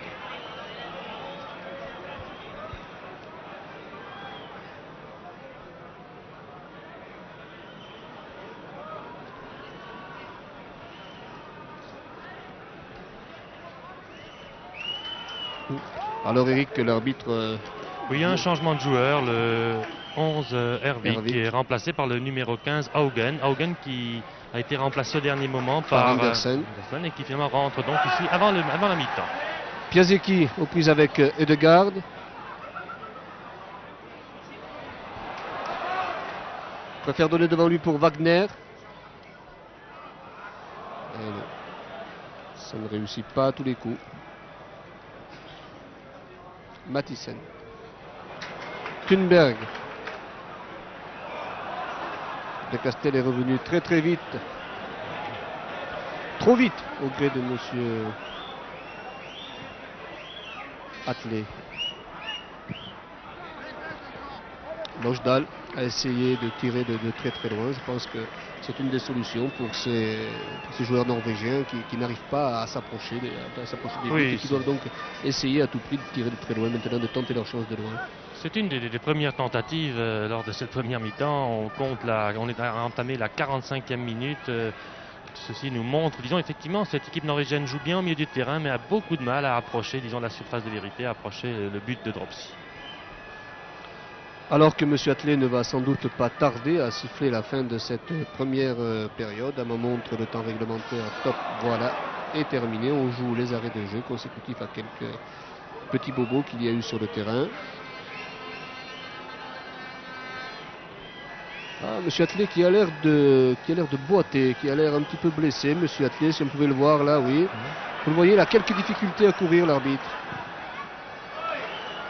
Alors Eric, l'arbitre... Oui, il y a un changement de joueur, le 11 Hervik qui est remplacé par le numéro 15 Haugen. Haugen qui a été remplacé au dernier moment par Andersen et qui finalement rentre donc ici avant la mi-temps. Piasecki aux prises avec Edegaard. Préfère donner devant lui pour Wagner. Et non. Ça ne réussit pas à tous les coups. Mathisen. Thunberg. De Castel est revenu très très vite. Trop vite au gré de monsieur Atlé. Lojdal a essayé de tirer de très très loin. Je pense que c'est une des solutions pour ces joueurs norvégiens qui n'arrivent pas à s'approcher des buts et qui doivent donc essayer à tout prix de tirer de très loin maintenant, de tenter leur chance de loin. C'est une des premières tentatives lors de cette première mi-temps. On est entamé la 45e minute. Ceci nous montre, disons effectivement, cette équipe norvégienne joue bien au milieu du terrain, mais a beaucoup de mal à approcher, disons, la surface de vérité, à approcher le but de Dropsy. Alors que M. Atlé ne va sans doute pas tarder à siffler la fin de cette première période. À ma montre, le temps réglementaire top, voilà, est terminé. On joue les arrêts de jeu consécutifs à quelques petits bobos qu'il y a eu sur le terrain. Ah, M. Atlé qui a l'air de boiter, qui a l'air un petit peu blessé. M. Atlé, si on pouvait le voir là, oui. Vous le voyez, il a quelques difficultés à courir, l'arbitre.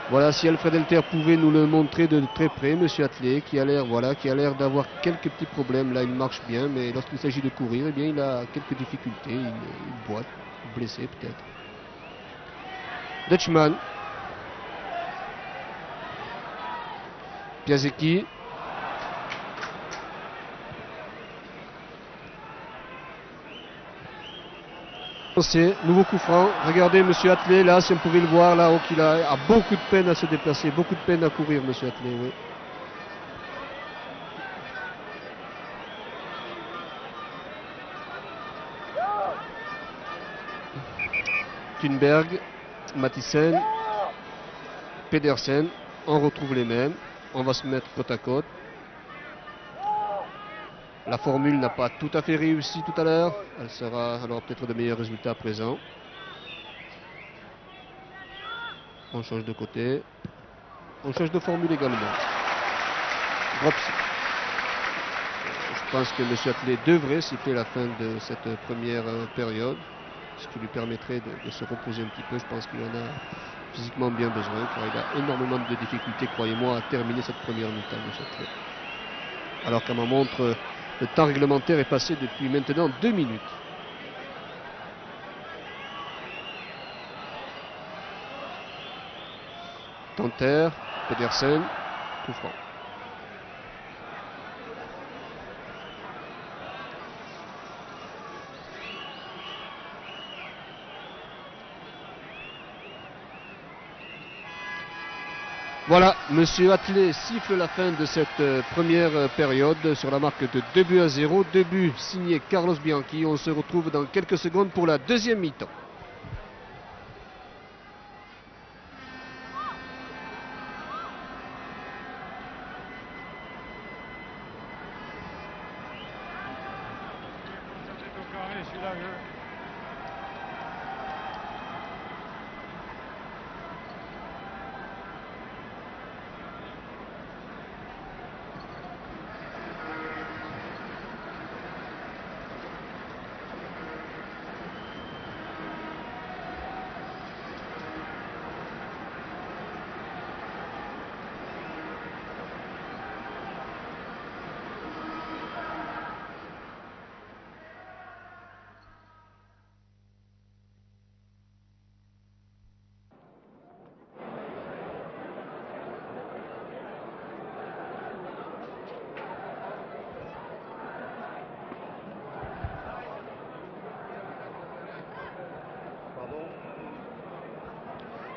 Voilà, si Alfred Elter pouvait nous le montrer de très près, M. Atlé, qui a l'air d'avoir quelques petits problèmes. Là, il marche bien, mais lorsqu'il s'agit de courir, eh bien, il a quelques difficultés. Il boite, blessé peut-être. Dutchman. Piasecki. Nouveau coup franc. Regardez M. Atlé là, si on pouvait le voir là, qu'il a beaucoup de peine à se déplacer, beaucoup de peine à courir, M. Atlé, oui. Thunberg, Mathisen, Pedersen, on retrouve les mêmes. On va se mettre côte à côte. La formule n'a pas tout à fait réussi tout à l'heure. Elle aura peut-être de meilleurs résultats à présent. On change de côté. On change de formule également. Dropsy. Je pense que M. Atlé devrait siffler la fin de cette première période, ce qui lui permettrait de se reposer un petit peu. Je pense qu'il en a physiquement bien besoin, car il a énormément de difficultés, croyez-moi, à terminer cette première mi-temps, M. Atlé. Alors qu'à ma montre, le temps réglementaire est passé depuis maintenant 2 minutes. Tanter, Pedersen, tout franc. Voilà, Monsieur Atlet siffle la fin de cette première période sur la marque de 2-0. 2 buts signés Carlos Bianchi. On se retrouve dans quelques secondes pour la deuxième mi-temps.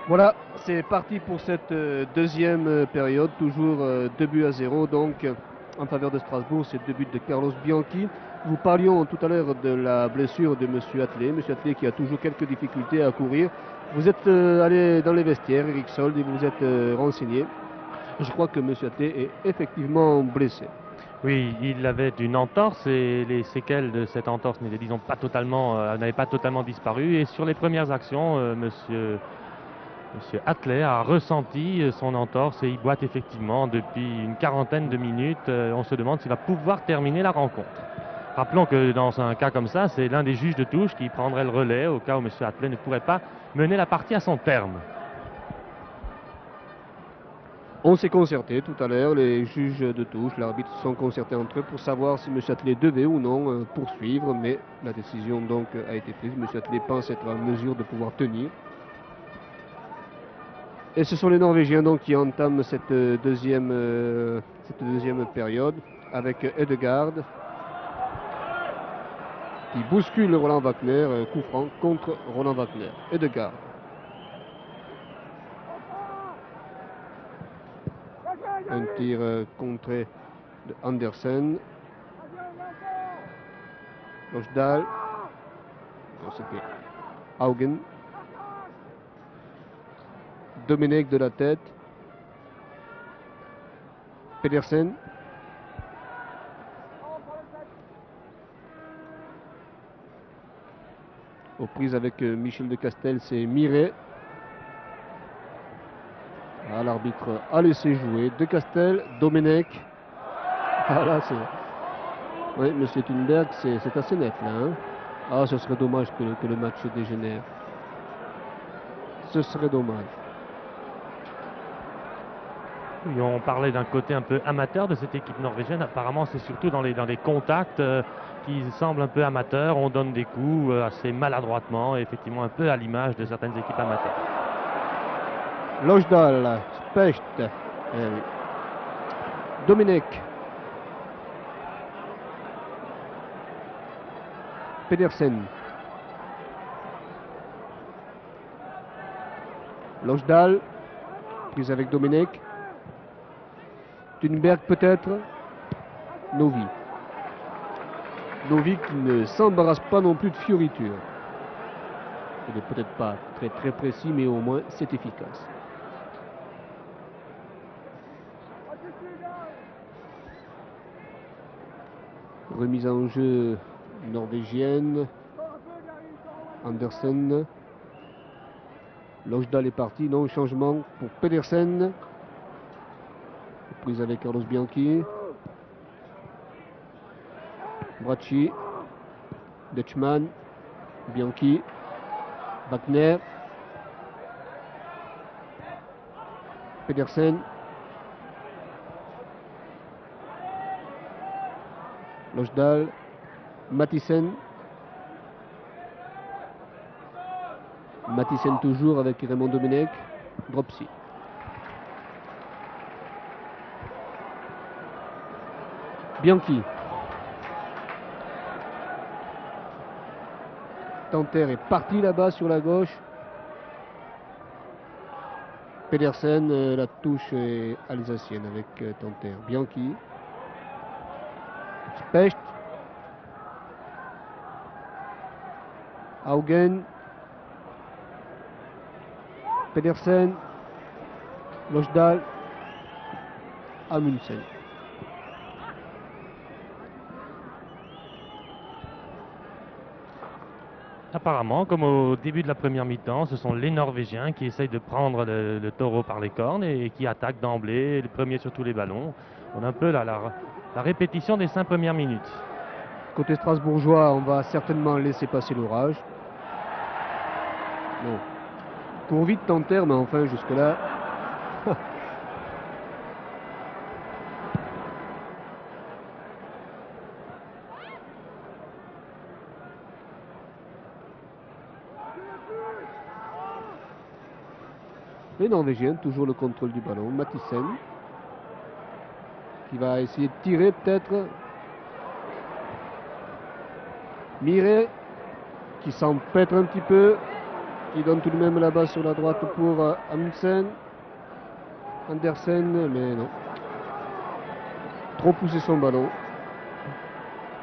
Voilà, c'est parti pour cette deuxième période, toujours 2-0 donc en faveur de Strasbourg, c'est 2 buts de Carlos Bianchi. Nous parlions tout à l'heure de la blessure de Monsieur Atlet qui a toujours quelques difficultés à courir. Vous êtes allé dans les vestiaires, Eric Sold, et vous êtes renseigné. Je crois que Monsieur Atlet est effectivement blessé. Oui, il avait une entorse et les séquelles de cette entorse n'avaient disons pas totalement disparu. Et sur les premières actions, Monsieur Atlet a ressenti son entorse et il boite effectivement depuis une quarantaine de minutes. On se demande s'il va pouvoir terminer la rencontre. Rappelons que dans un cas comme ça, c'est l'un des juges de touche qui prendrait le relais au cas où M. Atlet ne pourrait pas mener la partie à son terme. On s'est concerté tout à l'heure, les juges de touche, l'arbitre se sont concertés entre eux pour savoir si M. Atlet devait ou non poursuivre, mais la décision donc a été prise. M. Atlet pense être en mesure de pouvoir tenir. Et ce sont les Norvégiens donc qui entament cette deuxième période avec Edegaard qui bouscule Roland Wagner, coup franc contre Roland Wagner. Edegaard. Un tir contré de Andersen. Lochdal. C'était Haugen. Domenech de la tête. Pedersen. Aux prises avec Michel de Castel, c'est Miret. Ah, l'arbitre a laissé jouer De Castel, Domenech. Ah là, c'est... Oui, monsieur Thunberg, c'est assez net là. Hein. Ah, ce serait dommage que le match dégénère. Ce serait dommage. Oui, on parlait d'un côté un peu amateur de cette équipe norvégienne. Apparemment, c'est surtout dans les contacts qui semblent un peu amateurs. On donne des coups assez maladroitement et effectivement un peu à l'image de certaines équipes amateurs. Lochdal, Specht, Domenech, Pedersen, Lochdal, prise avec Domenech, Thunberg peut-être, Novi. Novi qui ne s'embarrasse pas non plus de fioritures. Il n'est peut-être pas très très précis, mais au moins c'est efficace. Remise en jeu norvégienne. Andersen. Lochdal est parti, non, changement pour Pedersen. Prise avec Carlos Bianchi. Bracci. Dutchman. Bianchi. Wagner. Pedersen. Lochdal. Mathisen. Mathisen toujours avec Raymond Domenech. Dropsy. Bianchi. Tanter est parti là-bas sur la gauche. Pedersen, la touche est alsacienne avec Tanter. Bianchi. Specht. Haugen. Pedersen. Lochdahl. Amundsen. Apparemment, comme au début de la première mi-temps, ce sont les Norvégiens qui essayent de prendre le taureau par les cornes et qui attaquent d'emblée, le premier sur tous les ballons. On a un peu la répétition des 5 premières minutes. Côté strasbourgeois, on va certainement laisser passer l'orage. Non. Court vite Tanter, mais enfin jusque-là. Les Norvégiens, toujours le contrôle du ballon. Mathisen qui va essayer de tirer peut-être. Mire qui s'empêtre un petit peu, qui donne tout de même la balle sur la droite pour Amundsen. Andersen, mais non. Trop poussé son ballon.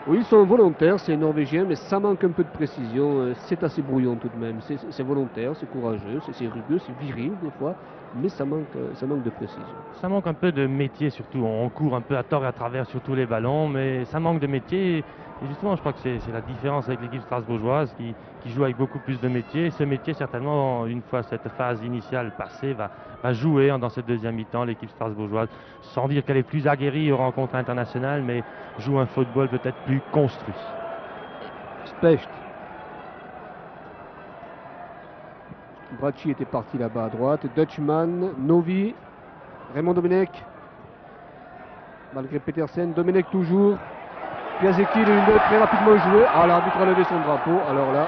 Oui, ils sont volontaires, c'est norvégien, mais ça manque un peu de précision. C'est assez brouillon tout de même. C'est volontaire, c'est courageux, c'est rugueux, c'est viril des fois, mais ça manque de précision. Ça manque un peu de métier surtout. On court un peu à tort et à travers sur tous les ballons, mais ça manque de métier. Et justement, je crois que c'est la différence avec l'équipe strasbourgeoise qui joue avec beaucoup plus de métier. Et ce métier, certainement, une fois cette phase initiale passée, va jouer dans cette deuxième mi-temps l'équipe strasbourgeoise. Sans dire qu'elle est plus aguerrie aux rencontres internationales, mais joue un football peut-être plus construit. Specht. Bracci était parti là-bas à droite. Dutchman, Novi, Raymond Domenech. Malgré Petersen, Domenech toujours. Piasecki, le très rapidement joué. Ah, l'arbitre a levé son drapeau. Alors là,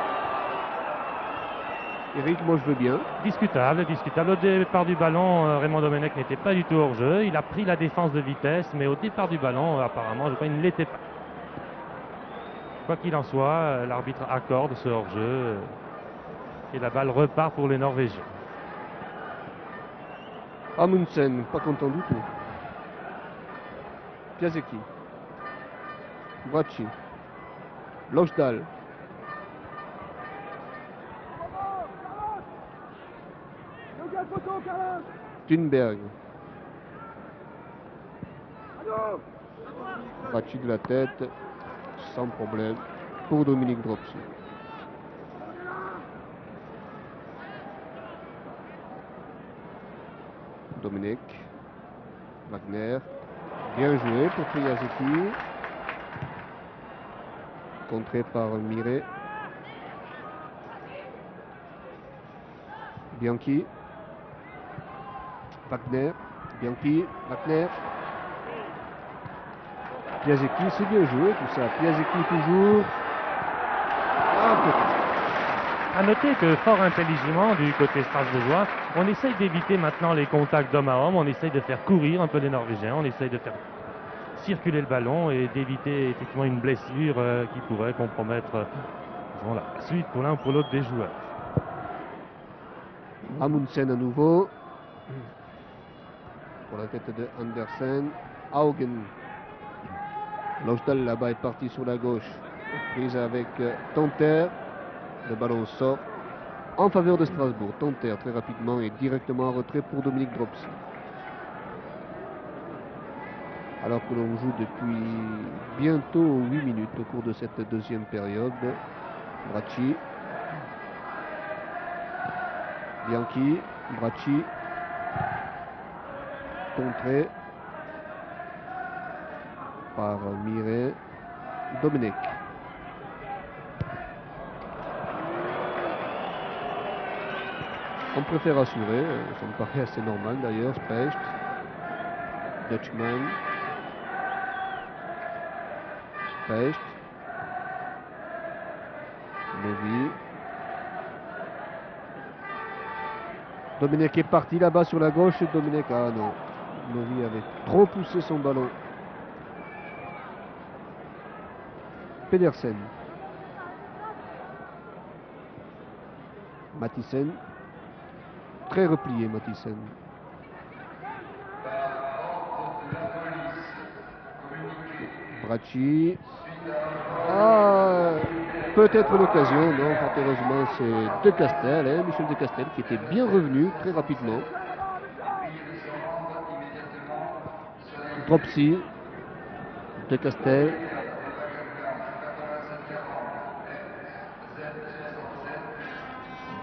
Eric, moi je veux bien. Discutable. Au départ du ballon, Raymond Domenech n'était pas du tout hors jeu. Il a pris la défense de vitesse, mais au départ du ballon, apparemment, je crois qu'il ne l'était pas. Quoi qu'il en soit, l'arbitre accorde ce hors-jeu et la balle repart pour les Norvégiens. Amundsen, pas content du tout. Piasecki. Bracci. Lochdahl. Thunberg. Bracci de la tête, sans problème, pour Dominique Dropsy. Dominique. Wagner. Bien joué pour Piasecki. Contré par Mire. Bianchi. Wagner. Bianchi. Wagner. Piasecki, c'est bien joué tout ça. Piasecki toujours. A noter que fort intelligemment du côté strasbourgeois, on essaye d'éviter maintenant les contacts d'homme à homme, on essaye de faire courir un peu les Norvégiens, on essaye de faire circuler le ballon et d'éviter effectivement une blessure qui pourrait compromettre la suite pour l'un ou pour l'autre des joueurs. Amundsen à nouveau. Pour la tête de Andersen. Haugen. Lochdahl là-bas est parti sur la gauche. Prise avec Tanter. Le ballon sort en faveur de Strasbourg. Tanter très rapidement et directement en retrait pour Dominique Dropsy. Alors que l'on joue depuis bientôt 8 minutes au cours de cette deuxième période. Bracci. Bianchi. Bracci. Contré par Mire. Domenech. On préfère assurer, ça me paraît assez normal d'ailleurs. Specht, Dutchman, Specht, Novi. Domenech est parti là-bas sur la gauche. Domenech, ah non, Novi avait trop poussé son ballon. Pedersen. Mathisen. Très replié Mathisen. Bracci. Ah, peut-être l'occasion, non, fort heureusement c'est De Castel, hein, Michel De Castel qui était bien revenu très rapidement. Dropsy, De Castel.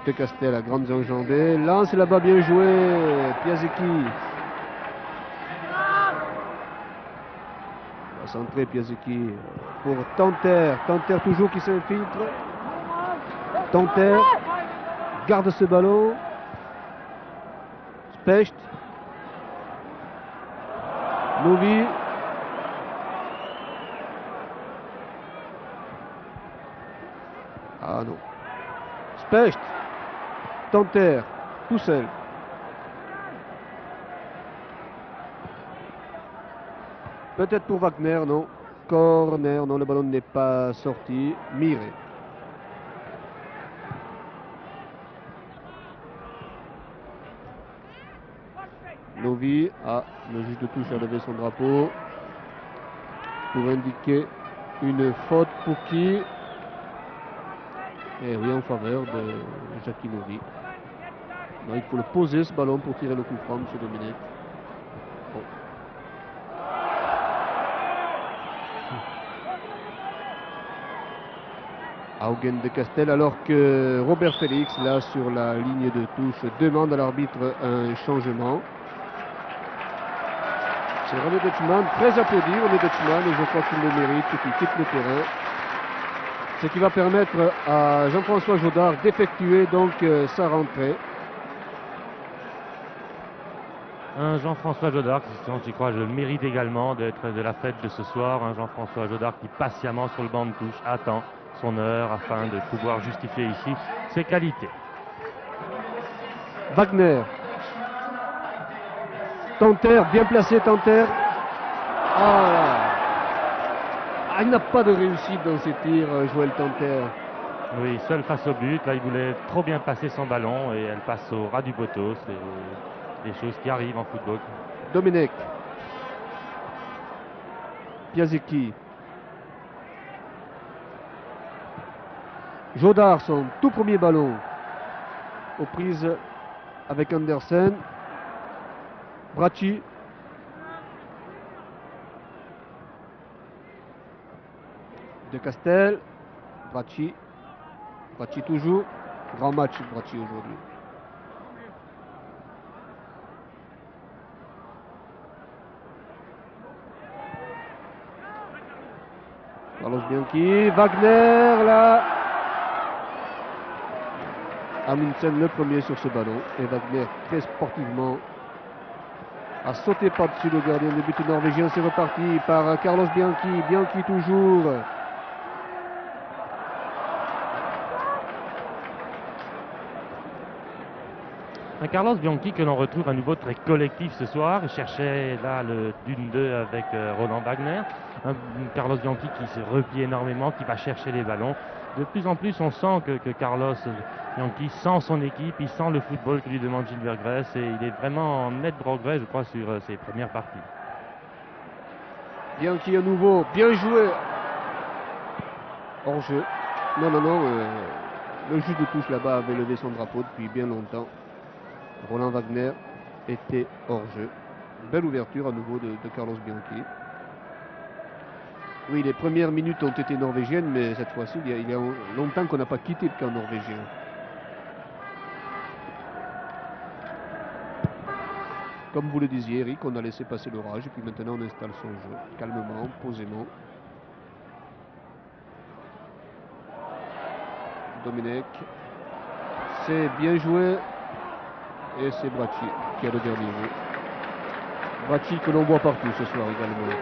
De Castel à grandes enjambées, lance là-bas, bien joué, Piasecki. Va centrer Piasecki pour Tanter, Tanter toujours qui s'infiltre. Tanter garde ce ballon. Specht. Novi. Ah non. Specht. Tanter, tout seul. Peut-être pour Wagner, non. Corner, non, le ballon n'est pas sorti. Miré. Novi, le juge de touche a levé son drapeau pour indiquer une faute pour qui? Eh oui, en faveur de Jackie Novi. Non, il faut le poser ce ballon pour tirer le coup franc, M. Domenech. Bon. Augen De Castel, alors que Robert Félix, là sur la ligne de touche, demande à l'arbitre un changement. C'est René Deutschmann, très applaudi, René Deutschmann, et je crois qu'il le mérite, qu'il quitte le terrain. Ce qui va permettre à Jean-François Jodard d'effectuer donc sa rentrée. Un Jean-François Jodard, je crois, je le mérite également d'être de la fête de ce soir. Un Jean-François Jodard qui patiemment sur le banc de touche attend son heure afin de pouvoir justifier ici ses qualités. Wagner. Tanter, bien placé Tanter. Il n'a pas de réussite dans ses tirs, Joël Tanter. Oui, seul face au but. Là, il voulait trop bien passer son ballon et elle passe au ras du poteau. C'est des choses qui arrivent en football. Domenech. Piasecki. Jodard, son tout premier ballon aux prises avec Andersen. Bracci. De Castel. Bracci. Bracci toujours. Grand match Bracci aujourd'hui. Carlos Bianchi. Wagner là. Amundsen le premier sur ce ballon. Et Wagner très sportivement a sauté par-dessus le gardien de but norvégien. C'est reparti par Carlos Bianchi. Bianchi toujours. Un Carlos Bianchi que l'on retrouve à nouveau très collectif ce soir. Il cherchait là le d'une-deux avec Roland Wagner. Un Carlos Bianchi qui se replie énormément, qui va chercher les ballons. De plus en plus, on sent que Carlos Bianchi sent son équipe, il sent le football que lui demande Gilbert Grèce et il est vraiment en net progrès, je crois, sur ses premières parties. Bianchi à nouveau, bien joué. Hors jeu. Non, le juge de touche là-bas avait levé son drapeau depuis bien longtemps. Roland Wagner était hors jeu. Belle ouverture à nouveau de Carlos Bianchi. Oui, les premières minutes ont été norvégiennes, mais cette fois-ci, il y a longtemps qu'on n'a pas quitté le camp norvégien. Comme vous le disiez, Eric, on a laissé passer l'orage et puis maintenant on installe son jeu, calmement, posément. Domenech, c'est bien joué. Et c'est Bracci qui a le dernier mot. Bracci que l'on voit partout ce soir également.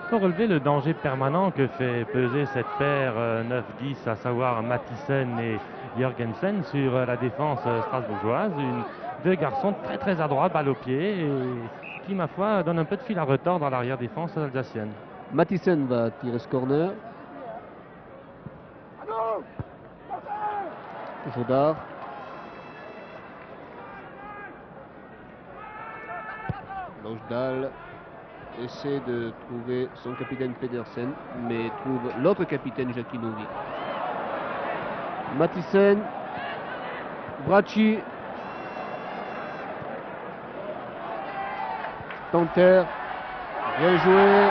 Il faut relever le danger permanent que fait peser cette paire 9-10, à savoir Mathisen et Jorgensen sur la défense strasbourgeoise. Deux garçons très très adroits, balle au pied, et qui, ma foi, donnent un peu de fil à retordre dans l'arrière-défense alsacienne. Mathisen va tirer ce corner. Jodard. Lojdal essaie de trouver son capitaine Pedersen, mais trouve l'autre capitaine Jakinovic. Mathisen, Bracci, Tanter, bien joué.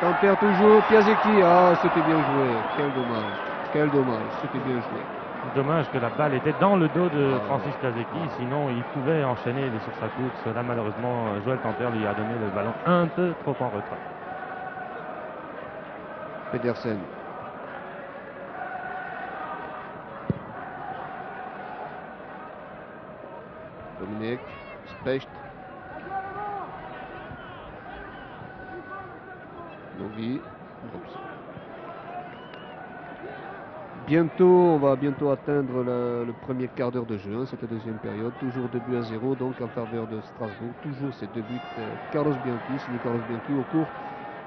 Tanter toujours, Piasecki, ah c'était bien joué, quel dommage, c'était bien joué. Dommage que la balle était dans le dos de Francis Piasecki, sinon il pouvait enchaîner sur sa course. Là malheureusement Joël Tanter lui a donné le ballon un peu trop en retrait. Pedersen. Dominic, Specht. Novi. Bientôt, on va bientôt atteindre le premier quart d'heure de jeu, cette deuxième période. Toujours 2-0 donc en faveur de Strasbourg. Toujours ces deux buts. Carlos Bianchi, signé Carlos Bianchi au cours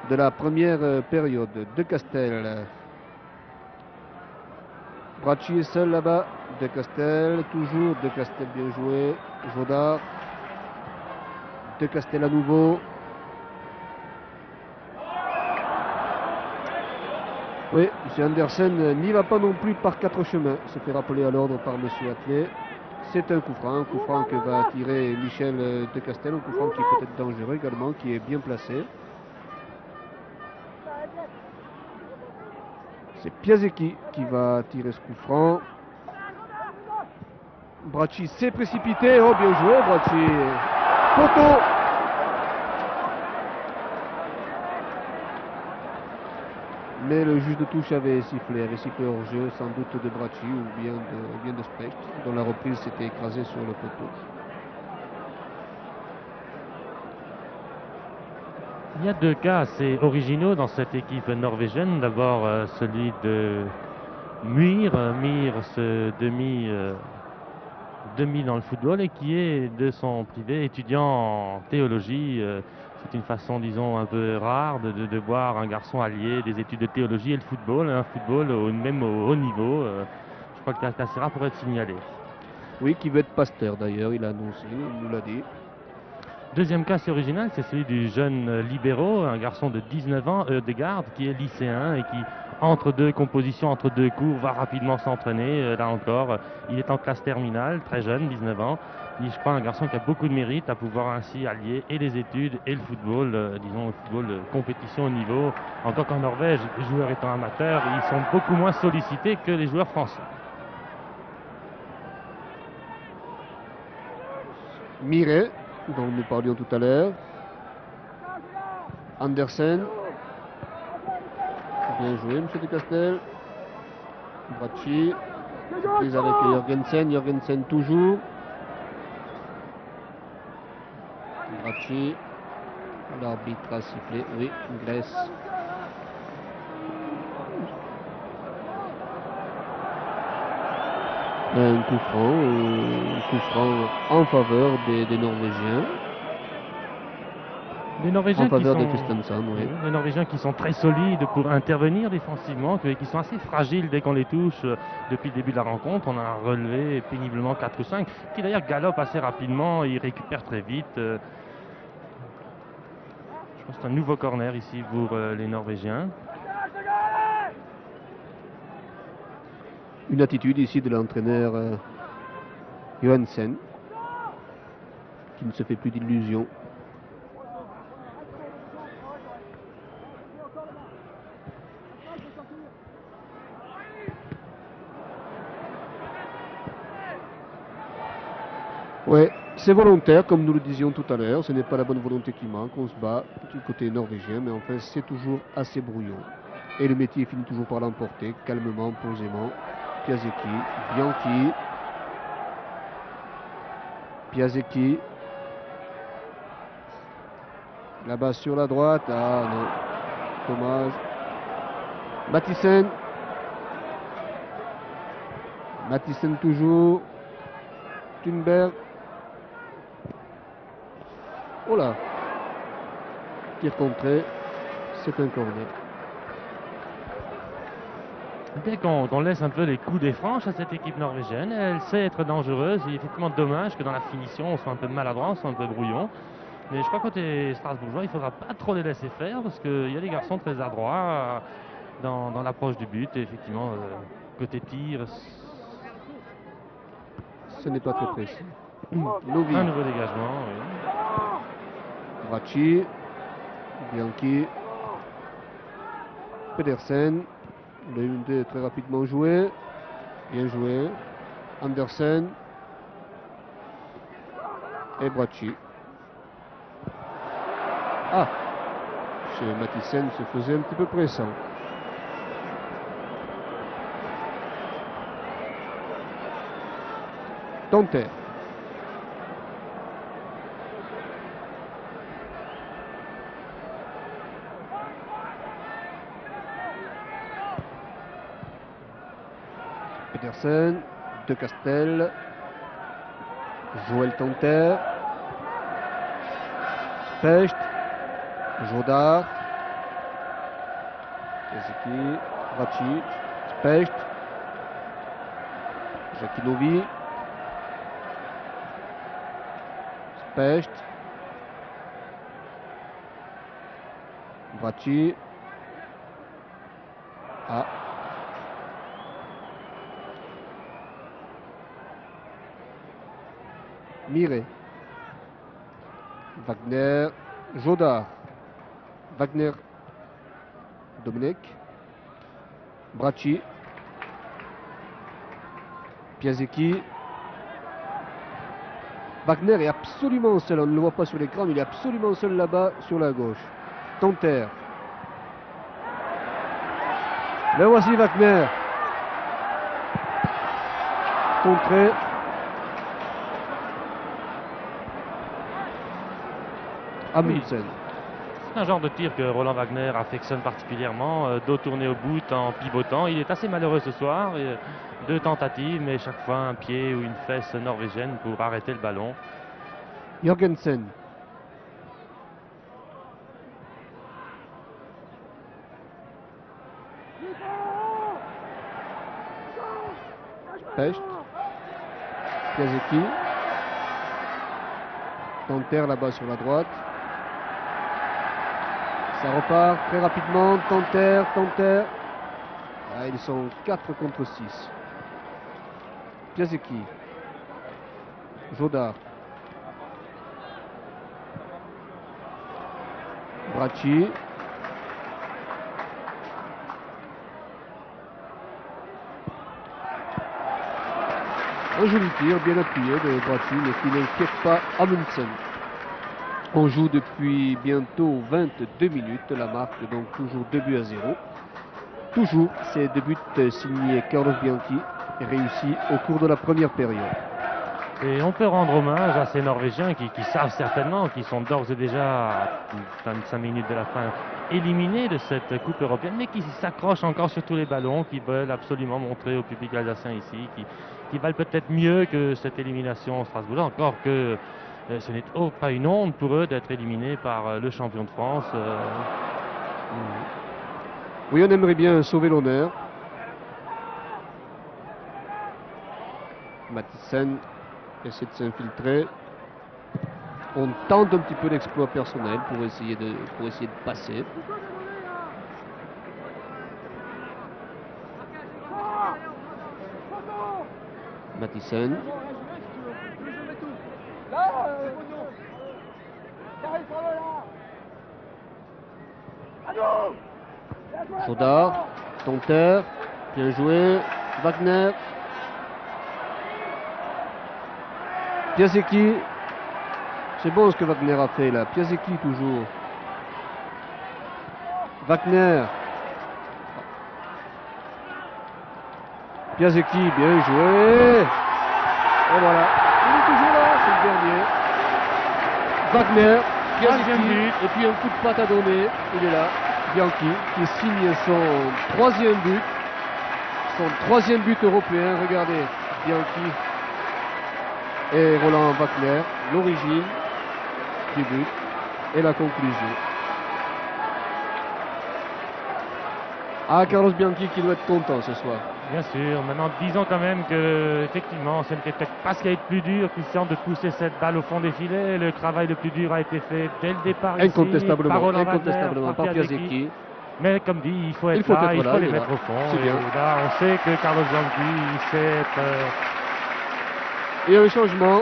de la première période. De Castel. Bracci est seul là-bas. De Castel, toujours De Castel bien joué. Jodard. De Castel à nouveau. Oui, M. Andersen n'y va pas non plus par quatre chemins. Se fait rappeler à l'ordre par M. Atelier. C'est un coup franc que va tirer Michel De Castel, un coup franc qui est peut-être dangereux également, qui est bien placé. C'est Piasecki qui va tirer ce coup franc. Bracci s'est précipité. Oh, bien joué, Bracci. Poteau. Mais le juge de touche avait sifflé hors jeu, sans doute de Bracci ou bien de Specht, dont la reprise s'était écrasée sur le poteau. Il y a deux cas assez originaux dans cette équipe norvégienne. D'abord celui de Muir. Muir se demi dans le football et qui est de son privé étudiant en théologie. C'est une façon, disons, un peu rare de voir un garçon allier des études de théologie et le football, un football même au haut niveau. Je crois que c'est assez rare pour être signalé. Oui, qui veut être pasteur d'ailleurs, il a annoncé, il nous l'a dit. Deuxième cas assez original, c'est celui du jeune libéraux, un garçon de 19 ans, Ødegaard, qui est lycéen et qui, entre deux compositions, entre deux cours, va rapidement s'entraîner. Là encore, il est en classe terminale, très jeune, 19 ans. Et je crois un garçon qui a beaucoup de mérite à pouvoir ainsi allier et les études et le football, disons le football compétition au niveau. Encore qu'en Norvège, les joueurs étant amateurs, ils sont beaucoup moins sollicités que les joueurs français. Miret, dont nous parlions tout à l'heure. Andersen. Bien joué, M. De Castel. Bracci. Prise avec Jorgensen. Jorgensen toujours. Bracci. L'arbitre a sifflé. Oui, Grèce. Un coup franc en faveur des Norvégiens. Les Norvégiens en faveur qui sont, de Kristiansand, oui. Les Norvégiens qui sont très solides pour intervenir défensivement, qui sont assez fragiles dès qu'on les touche. Depuis le début de la rencontre, on a relevé péniblement 4 ou 5, qui d'ailleurs galopent assez rapidement, ils récupèrent très vite. Je pense que c'est un nouveau corner ici pour les Norvégiens. Une attitude ici de l'entraîneur Johansen, qui ne se fait plus d'illusions. Ouais, c'est volontaire, comme nous le disions tout à l'heure. Ce n'est pas la bonne volonté qui manque. On se bat du côté norvégien, mais enfin, c'est toujours assez brouillon. Et le métier finit toujours par l'emporter, calmement, posément. Piasecki, Bianchi. Piasecki. Là-bas sur la droite. Ah non. Dommage. Mathisen. Mathisen toujours. Thunberg. Oh là. Tir contré. C'est un corner. Dès qu'on laisse un peu les coups des franches à cette équipe norvégienne, elle sait être dangereuse. Il est effectivement dommage que dans la finition, on soit un peu maladroit, on soit un peu brouillon. Mais je crois que côté strasbourgeois, il ne faudra pas trop les laisser faire parce qu'il y a des garçons très adroits dans l'approche du but. Et effectivement, côté tir, Ce n'est pas très précis. un nouveau dégagement. Oui. Bracci, Bianchi, Pedersen. Le 1-2 très rapidement joué. Bien joué. Andersen et Bracci. Ah, chez Mathiesen se faisait un petit peu pressant. Tanter. Pedersen, De Castel, Joël Tanter, Specht, Jodard, Ezeki, Bracci, Specht, Jakinovi, Specht, Bracci, ah, Miré, Wagner, Jodard, Wagner, Domenech, Bracci, Piasecki. Wagner est absolument seul, on ne le voit pas sur l'écran, mais il est absolument seul là-bas sur la gauche. Tanter. Le voici Wagner. Contré. Amundsen. C'est un genre de tir que Roland Wagner affectionne particulièrement, dos tourné au bout en pivotant. Il est assez malheureux ce soir. Deux tentatives, mais chaque fois un pied ou une fesse norvégienne pour arrêter le ballon. Jorgensen. Specht. Piasecki. Tanter là-bas sur la droite. Ça repart très rapidement. Tanter. Ah, ils sont 4 contre 6. Piasecki. Jodard. Bracci. Un joli tir bien appuyé de Bracci, mais qui n'inquiète pas Amundsen. On joue depuis bientôt 22 minutes, la marque donc toujours 2-0. Toujours ces deux buts signés Carlos Bianchi réussis au cours de la première période. Et on peut rendre hommage à ces Norvégiens qui savent certainement, qui sont d'ores et déjà à 25 minutes de la fin éliminés de cette Coupe européenne, mais qui s'accrochent encore sur tous les ballons, qui veulent absolument montrer au public alsacien ici, qui valent peut-être mieux que cette élimination au Strasbourg, encore que ce n'est pas une honte pour eux d'être éliminés par le champion de France. Oui, on aimerait bien sauver l'honneur. Mathiesen essaie de s'infiltrer. On tente un petit peu d'exploit personnel pour essayer de passer. Mathiesen. Jodard, Tanter, bien joué, Wagner, Piasecki, c'est bon ce que Wagner a fait là, Piasecki toujours, Wagner, Piasecki, bien joué, et voilà, il est toujours là, c'est le dernier, Wagner, Piasecki, et puis un coup de patte à donner, il est là. Bianchi qui signe son troisième but européen. Regardez, Bianchi et Roland Wagner, l'origine du but et la conclusion. Ah, Carlos Bianchi qui doit être content ce soir. Bien sûr. Maintenant, disons quand même que effectivement, ce n'était peut-être pas ce qui a été plus dur, Christian, de pousser cette balle au fond des filets. Le travail le plus dur a été fait dès le départ ici, par Roland Wagner, par Piazecchi. Piazecchi. Mais comme dit, il faut être là, il faut les là. mettre au fond. C'est bien. Et là, on sait que Carlos Bianchi, il sait être... Et un changement,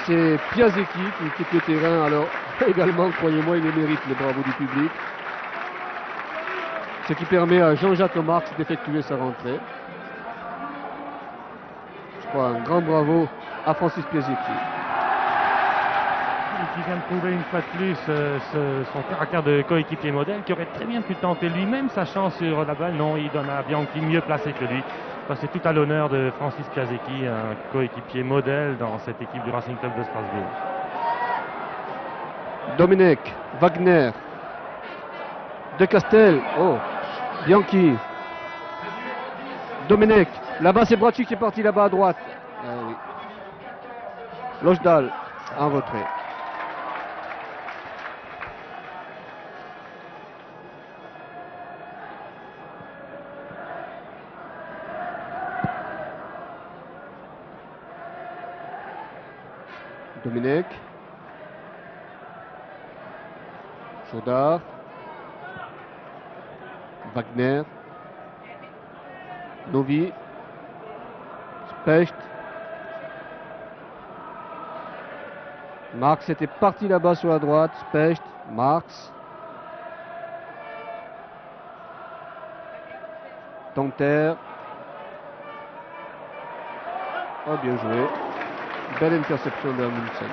c'est Piazecchi qui quitte le terrain. Alors également, croyez-moi, il le mérite, le bravo du public. Ce qui permet à Jean-Jacques Marx d'effectuer sa rentrée. Je crois un grand bravo à Francis Piazecchi. Qui vient de prouver une fois de plus son caractère de coéquipier modèle, qui aurait très bien pu tenter lui-même sa chance sur la balle. Non, il donne à Bianchi mieux placé que lui. C'est tout à l'honneur de Francis Piazecchi, un coéquipier modèle dans cette équipe du Racing Club de Strasbourg. Domenech, Wagner, De Castel, oh, Bianchi, Domenech, là-bas c'est Bracci qui est parti là-bas à droite. Ah, oui. Lojdal en retrait. Domenech, Chaudard, Wagner, Novi, Specht, Marx était parti là-bas sur la droite, Specht, Marx, Tanter, oh bien joué, belle interception d'Amundsen.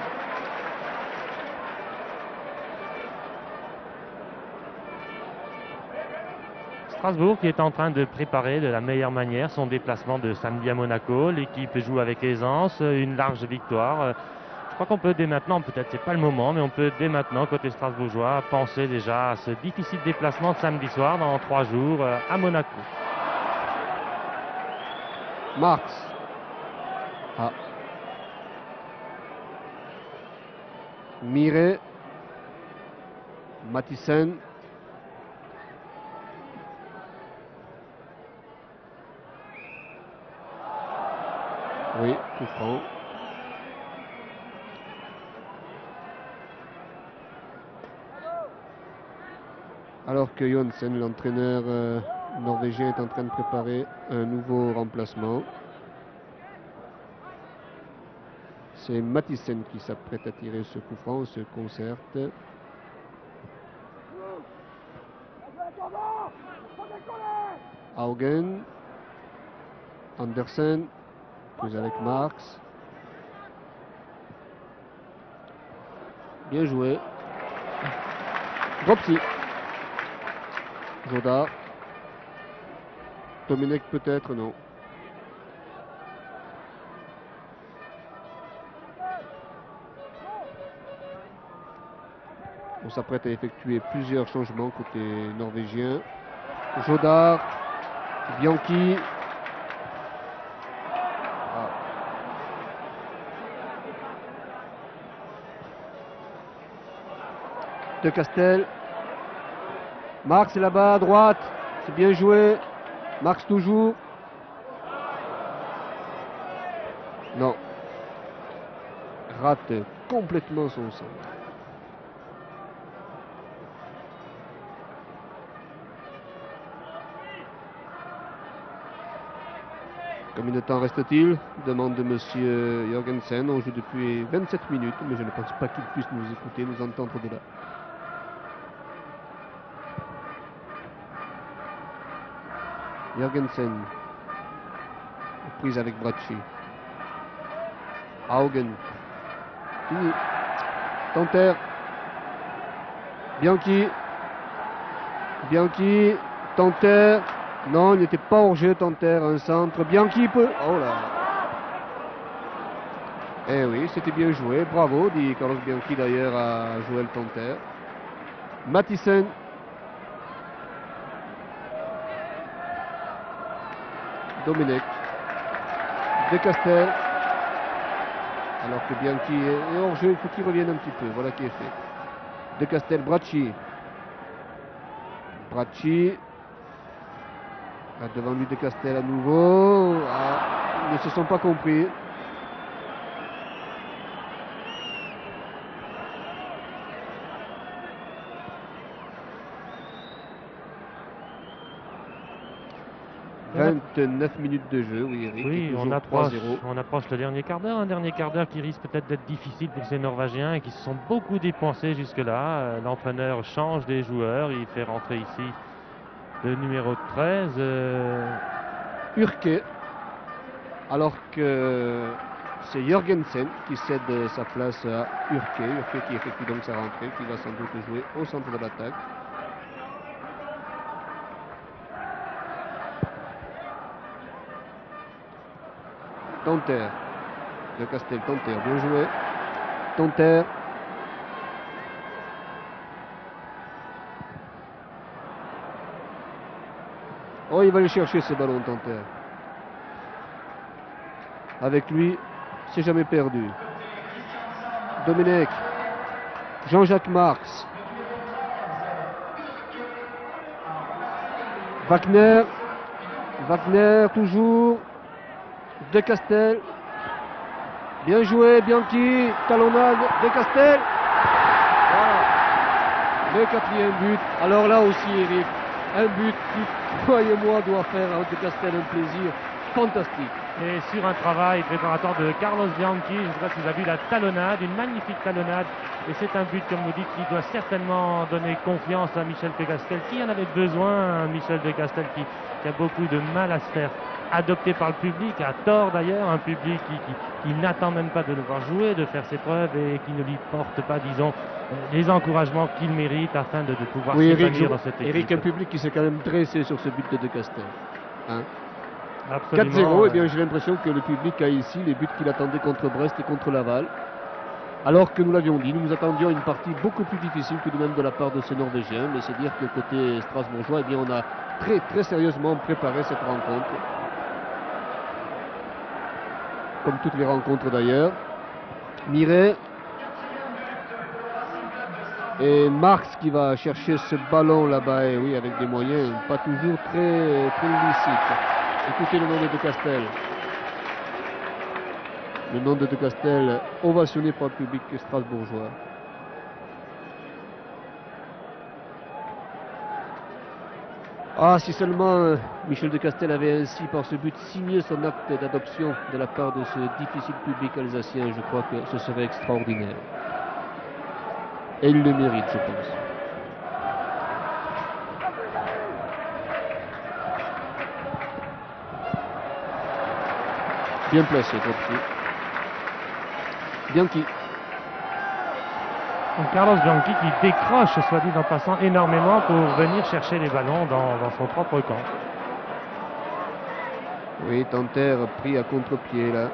Strasbourg qui est en train de préparer de la meilleure manière son déplacement de samedi à Monaco. L'équipe joue avec aisance, une large victoire. Je crois qu'on peut dès maintenant, peut-être c'est pas le moment, mais on peut dès maintenant, côté strasbourgeois, penser déjà à ce difficile déplacement de samedi soir dans 3 jours à Monaco. Marx. Ah. Miret. Mathiesen. Oui, coup franc. Alors que Johansen, l'entraîneur norvégien, est en train de préparer un nouveau remplacement. C'est Mathiesen qui s'apprête à tirer ce coup franc, se concerte. Haugen. Andersen. Plus avec Marx. Bien joué. Dropsy. Joda. Domenech peut-être, non. On s'apprête à effectuer plusieurs changements côté norvégien. Jodard, Bianchi. Ah. De Castel. Marx est là-bas à droite. C'est bien joué. Marx toujours. Non. Rate complètement son centre. Combien de temps reste-t-il? Demande de monsieur Jorgensen. On joue depuis 27 minutes, mais je ne pense pas qu'il puisse nous écouter, nous entendre de là. Jorgensen. Prise avec Bracci. Haugen. Fini. Tanter. Bianchi. Bianchi. Tanter. Non, il n'était pas hors jeu, Tanter, un centre. Bianchi peut... Oh là. Eh oui, c'était bien joué. Bravo, dit Carlos Bianchi d'ailleurs à Joël Tanter. Mathiesen. Domenech. De Castel. Alors que Bianchi est hors jeu, il faut qu'il revienne un petit peu. Voilà qui est fait. De Castel, Bracci. Bracci. Là, devant lui De Castel à nouveau. Ah, ils ne se sont pas compris. « 29 minutes de jeu, oui Eric. Oui, on approche le dernier quart d'heure. Un dernier quart d'heure qui risque peut-être d'être difficile pour ces Norvégiens et qui se sont beaucoup dépensés jusque-là. L'entraîneur change des joueurs. Il fait rentrer ici le numéro 13. Urke. Alors que c'est Jorgensen qui cède sa place à Urke. Urke qui effectue donc sa rentrée, qui va sans doute jouer au centre de l'attaque. Tanter. De Castel, Tanter, bien joué. Tanter. Oh, il va aller chercher ce ballon, Tanter. Avec lui, c'est jamais perdu. Domenech. Jean-Jacques Marx. Wagner. Wagner, toujours. De Castel. Bien joué, Bianchi. Talonnade. De Castel. Voilà. Le 4e but. Alors là aussi, Eric, un but qui, croyez-moi, doit faire à De Castel un plaisir fantastique. Et sur un travail préparatoire de Carlos Bianchi, je ne sais pas si vous avez vu la talonnade, une magnifique talonnade. Et c'est un but, comme vous dites, qui doit certainement donner confiance à Michel De Castel, qui en avait besoin, Michel De Castel, qui a beaucoup de mal à se faire adopter par le public, à tort d'ailleurs, un public qui n'attend même pas de le voir jouer, de faire ses preuves et qui ne lui porte pas, disons, les encouragements qu'il mérite afin de pouvoir s'épanouir dans cette équipe. Eric, un public qui s'est quand même dressé sur ce but de Castel. Hein? 4-0, et bien j'ai l'impression que le public a ici les buts qu'il attendait contre Brest et contre Laval. Alors que nous l'avions dit, nous attendions une partie beaucoup plus difficile tout de même de la part de ces Norvégiens. Mais c'est dire que côté strasbourgeois, eh bien, on a très très sérieusement préparé cette rencontre. Comme toutes les rencontres d'ailleurs. Miret. Et Marx qui va chercher ce ballon là-bas, et oui, avec des moyens pas toujours très, très licites. Écoutez le nom de Castel. Le nom de Castel ovationné par le public strasbourgeois. Ah, si seulement Michel De Castel avait ainsi, par ce but, signé son acte d'adoption de la part de ce difficile public alsacien, je crois que ce serait extraordinaire. Et il le mérite, je pense. Bien placé, Bianchi. Bianchi. Carlos Bianchi qui décroche, soit dit en passant, énormément pour venir chercher les ballons dans son propre camp. Oui, Tanter pris à contre-pied là.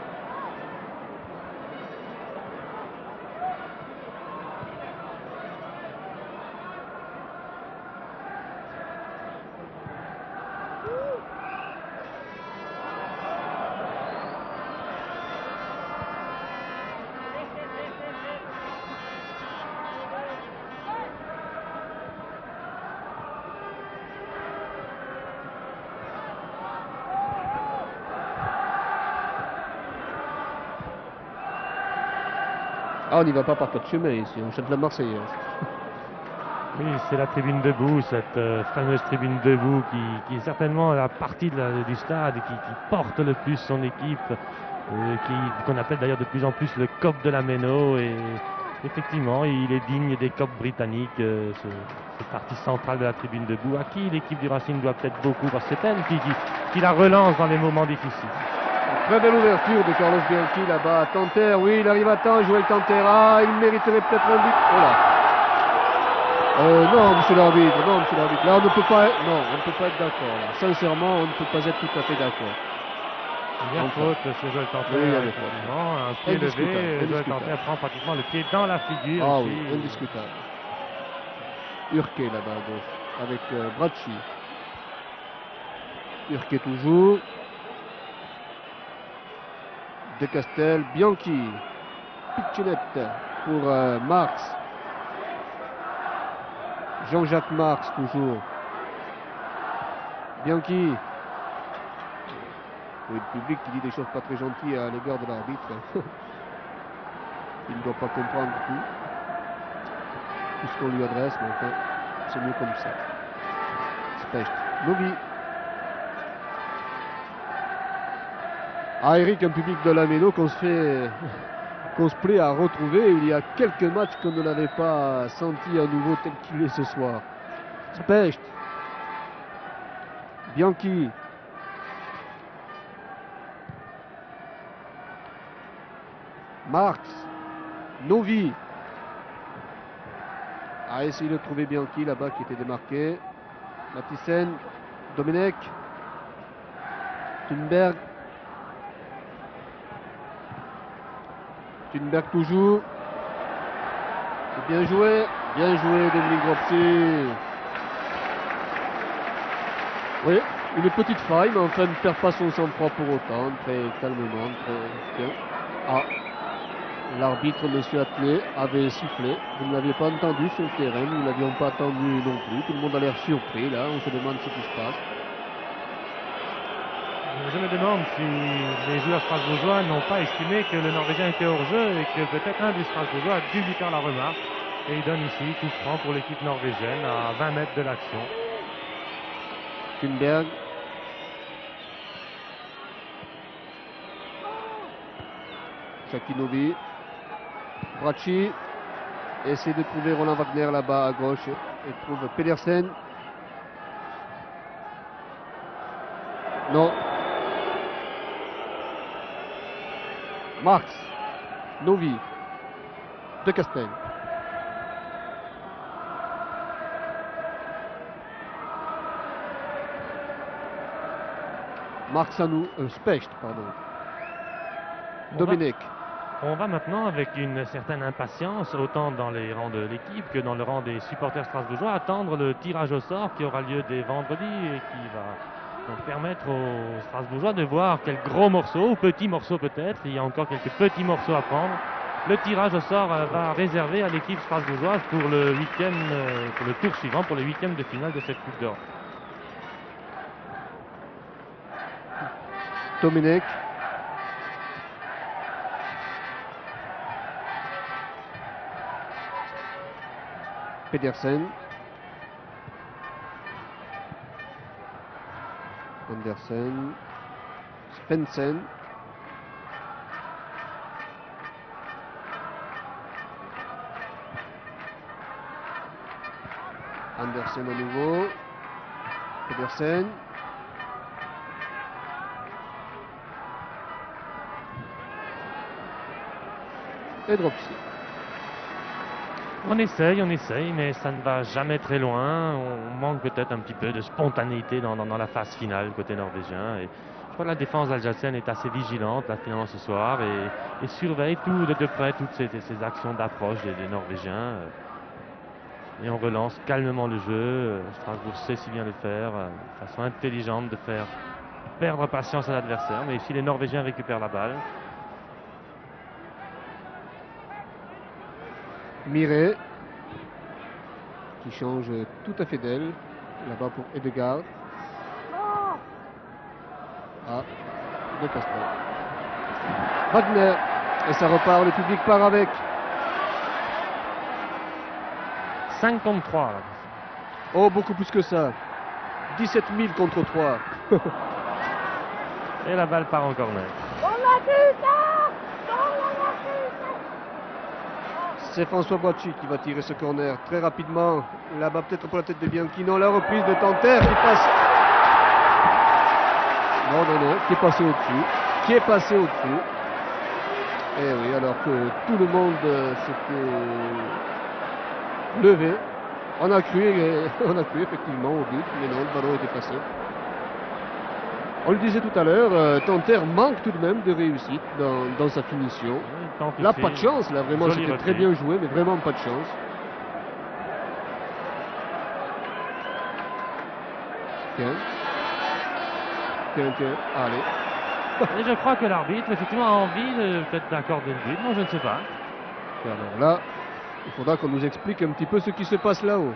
Ah, on n'y va pas par quatre chemins ici, on chante la Marseillaise. Oui, c'est la tribune debout, cette fameuse tribune debout qui est certainement la partie du stade qui porte le plus son équipe, qu'on appelle d'ailleurs de plus en plus le COP de la Méno. Et effectivement, il est digne des COP britanniques, cette partie centrale de la tribune debout, à qui l'équipe du Racing doit peut-être beaucoup, parce que c'est elle qui la relance dans les moments difficiles. Très belle ouverture de Carlos Bianchi là-bas. Tanter, oui, il arrive à temps, Joël Tanter. Ah, il mériterait peut-être un but. Oh là. Non, monsieur l'arbitre, Là, on ne peut pas être d'accord. Là. Sincèrement, on ne peut pas être tout à fait d'accord. Il y a faute chez Joël Tanter. Oui, un pied levé, Joël Tanter prend pratiquement le pied dans la figure. Ah ici. oui, indiscutable. Urke là-bas à gauche, avec Bracci. Urke toujours. De Castel, Bianchi, Piccinette pour Marx. Jean-Jacques Marx toujours. Bianchi, Oui, le public qui dit des choses pas très gentilles à l'égard de l'arbitre. Il ne doit pas comprendre tout ce qu'on lui adresse, mais enfin, c'est mieux comme ça. Specht. Novi. Ah, Eric, un public de la Méno qu'on se plaît à retrouver. Il y a quelques matchs qu'on ne l'avait pas senti à nouveau tel qu'il est ce soir. Specht. Bianchi. Marx. Novi. A essayé de trouver Bianchi là-bas qui était démarqué. Mathiesen. Domenech. Thunberg. Thunberg toujours. Bien joué Dominique Dropsy. Oui, une petite faille, mais enfin ne perd pas son sang-froid pour autant, très calmement, très bien. Ah, l'arbitre, M. Attelé, avait sifflé. Vous ne l'aviez pas entendu sur le terrain, nous ne l'avions pas entendu non plus. Tout le monde a l'air surpris là, on se demande ce qui se passe. Je me demande si les joueurs strasbourgeois n'ont pas estimé que le Norvégien était hors jeu et que peut-être un des Strasbourgeois a dû lui faire la remarque. Et il donne ici coup franc pour l'équipe norvégienne à 20 mètres de l'action. Thunberg. Shakinovi. Bracci. Essaie de trouver Roland Wagner là-bas à gauche et trouve Pedersen. Non. Marx. Novi. De Castel. Marx à nous. Specht, pardon. Domenech. On va maintenant avec une certaine impatience, autant dans les rangs de l'équipe que dans le rang des supporters strasbourgeois, attendre le tirage au sort qui aura lieu dès vendredi et qui va donc permettre aux Strasbourgeois de voir quel gros morceau, ou petit morceau peut-être, il y a encore quelques petits morceaux à prendre. Le tirage au sort va réserver à l'équipe strasbourgeoise pour le pour le tour suivant, pour le huitième de finale de cette Coupe d'Or. Domenech. Pedersen. Andersen. Svensson. Andersen à nouveau. Pedersen. Et Dropsy. On essaye, mais ça ne va jamais très loin. On manque peut-être un petit peu de spontanéité dans la phase finale côté norvégien. Et je crois que la défense alsacienne est assez vigilante là, finalement ce soir et surveille tout de près toutes ces actions d'approche des Norvégiens. Et on relance calmement le jeu. Strasbourg sait si bien le faire, de façon intelligente, de faire perdre patience à l'adversaire. Mais ici les Norvégiens récupèrent la balle. Miret qui change tout à fait d'elle là-bas pour Edegard. Ah, de Castel. Wagner et ça repart, le public part avec. 5 contre 3. Oh, beaucoup plus que ça. 17 000 contre 3. Et la balle part en corner. C'est François Boacci qui va tirer ce corner très rapidement. Là-bas peut-être pour la tête de Bianchi. Non, la reprise de Tanter qui passe. Non, qui est passé au-dessus. Et oui, alors que tout le monde s'était levé. On a cru effectivement au but, mais non, le ballon était passé. On le disait tout à l'heure, Tanter manque tout de même de réussite dans sa finition. Là, pas de chance, là, vraiment, c'était très bien joué, mais vraiment pas de chance. Tiens, allez. Et je crois que l'arbitre, effectivement, a envie peut-être d'accorder le but, non, je ne sais pas. Et alors là, il faudra qu'on nous explique un petit peu ce qui se passe là-haut.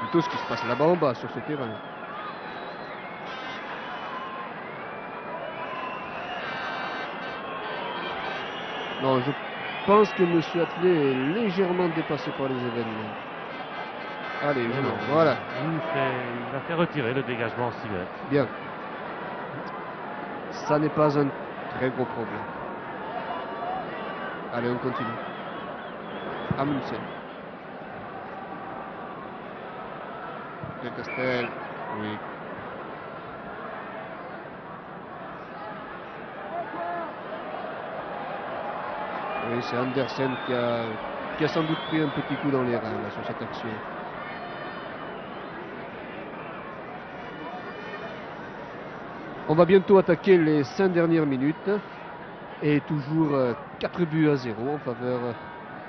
Plutôt ce qui se passe là-bas en bas, sur ce terrain. Non, je pense que M. Atlet est légèrement dépassé par les événements. Allez, Non, voilà. Il a fait retirer le dégagement 6 mètres. Bien. Ça n'est pas un très gros problème. Allez, on continue. Amundsen. De Castel. Oui. Oui, c'est Andersen qui a sans doute pris un petit coup dans les reins là, sur cette action. On va bientôt attaquer les 5 dernières minutes. Et toujours 4 buts à 0 en faveur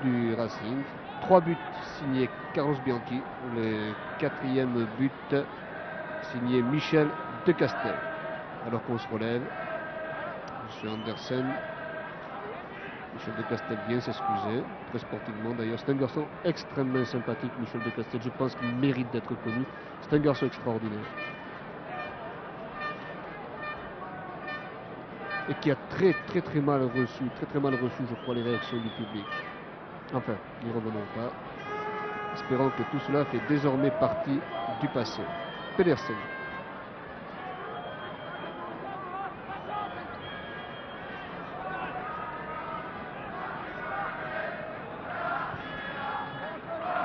du Racing. 3 buts signés Carlos Bianchi. Le 4e but signé Michel De Castel. Alors qu'on se relève, M. Andersen. Michel De Castel vient s'excuser, très sportivement d'ailleurs. C'est un garçon extrêmement sympathique, Michel De Castel. Je pense qu'il mérite d'être connu. C'est un garçon extraordinaire. Et qui a très mal reçu, je crois, les réactions du public. Enfin, n'y revenons pas. Espérons que tout cela fait désormais partie du passé. Pedersen.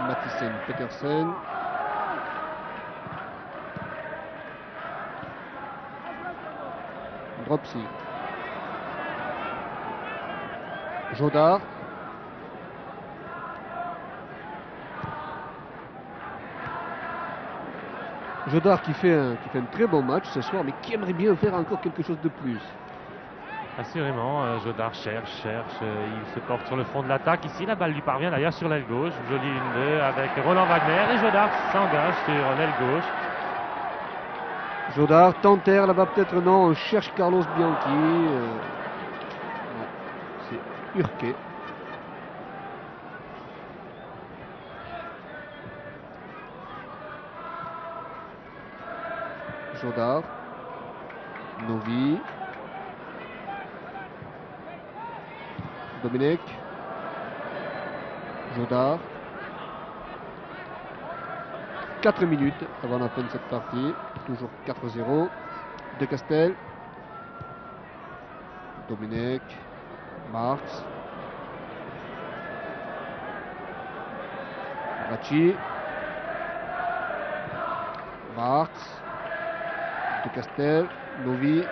Mathisen, Petersen. Dropsy. Jodard. Jodard qui fait un très bon match ce soir, mais qui aimerait bien faire encore quelque chose de plus. Assurément, Jodard cherche, il se porte sur le fond de l'attaque. Ici, la balle lui parvient d'ailleurs sur l'aile gauche. Jolie 1-2 avec Roland Wagner et Jodard s'engage sur l'aile gauche. Jodard, Tanter, là-bas peut-être non, on cherche Carlos Bianchi. Non, c'est Urquet. Jodard. Novi. Domenech. Jodard. 4 minutes avant la fin de cette partie. Toujours 4-0. De Castel. Domenech. Marx. Racci. Marx. De Castel. Novi.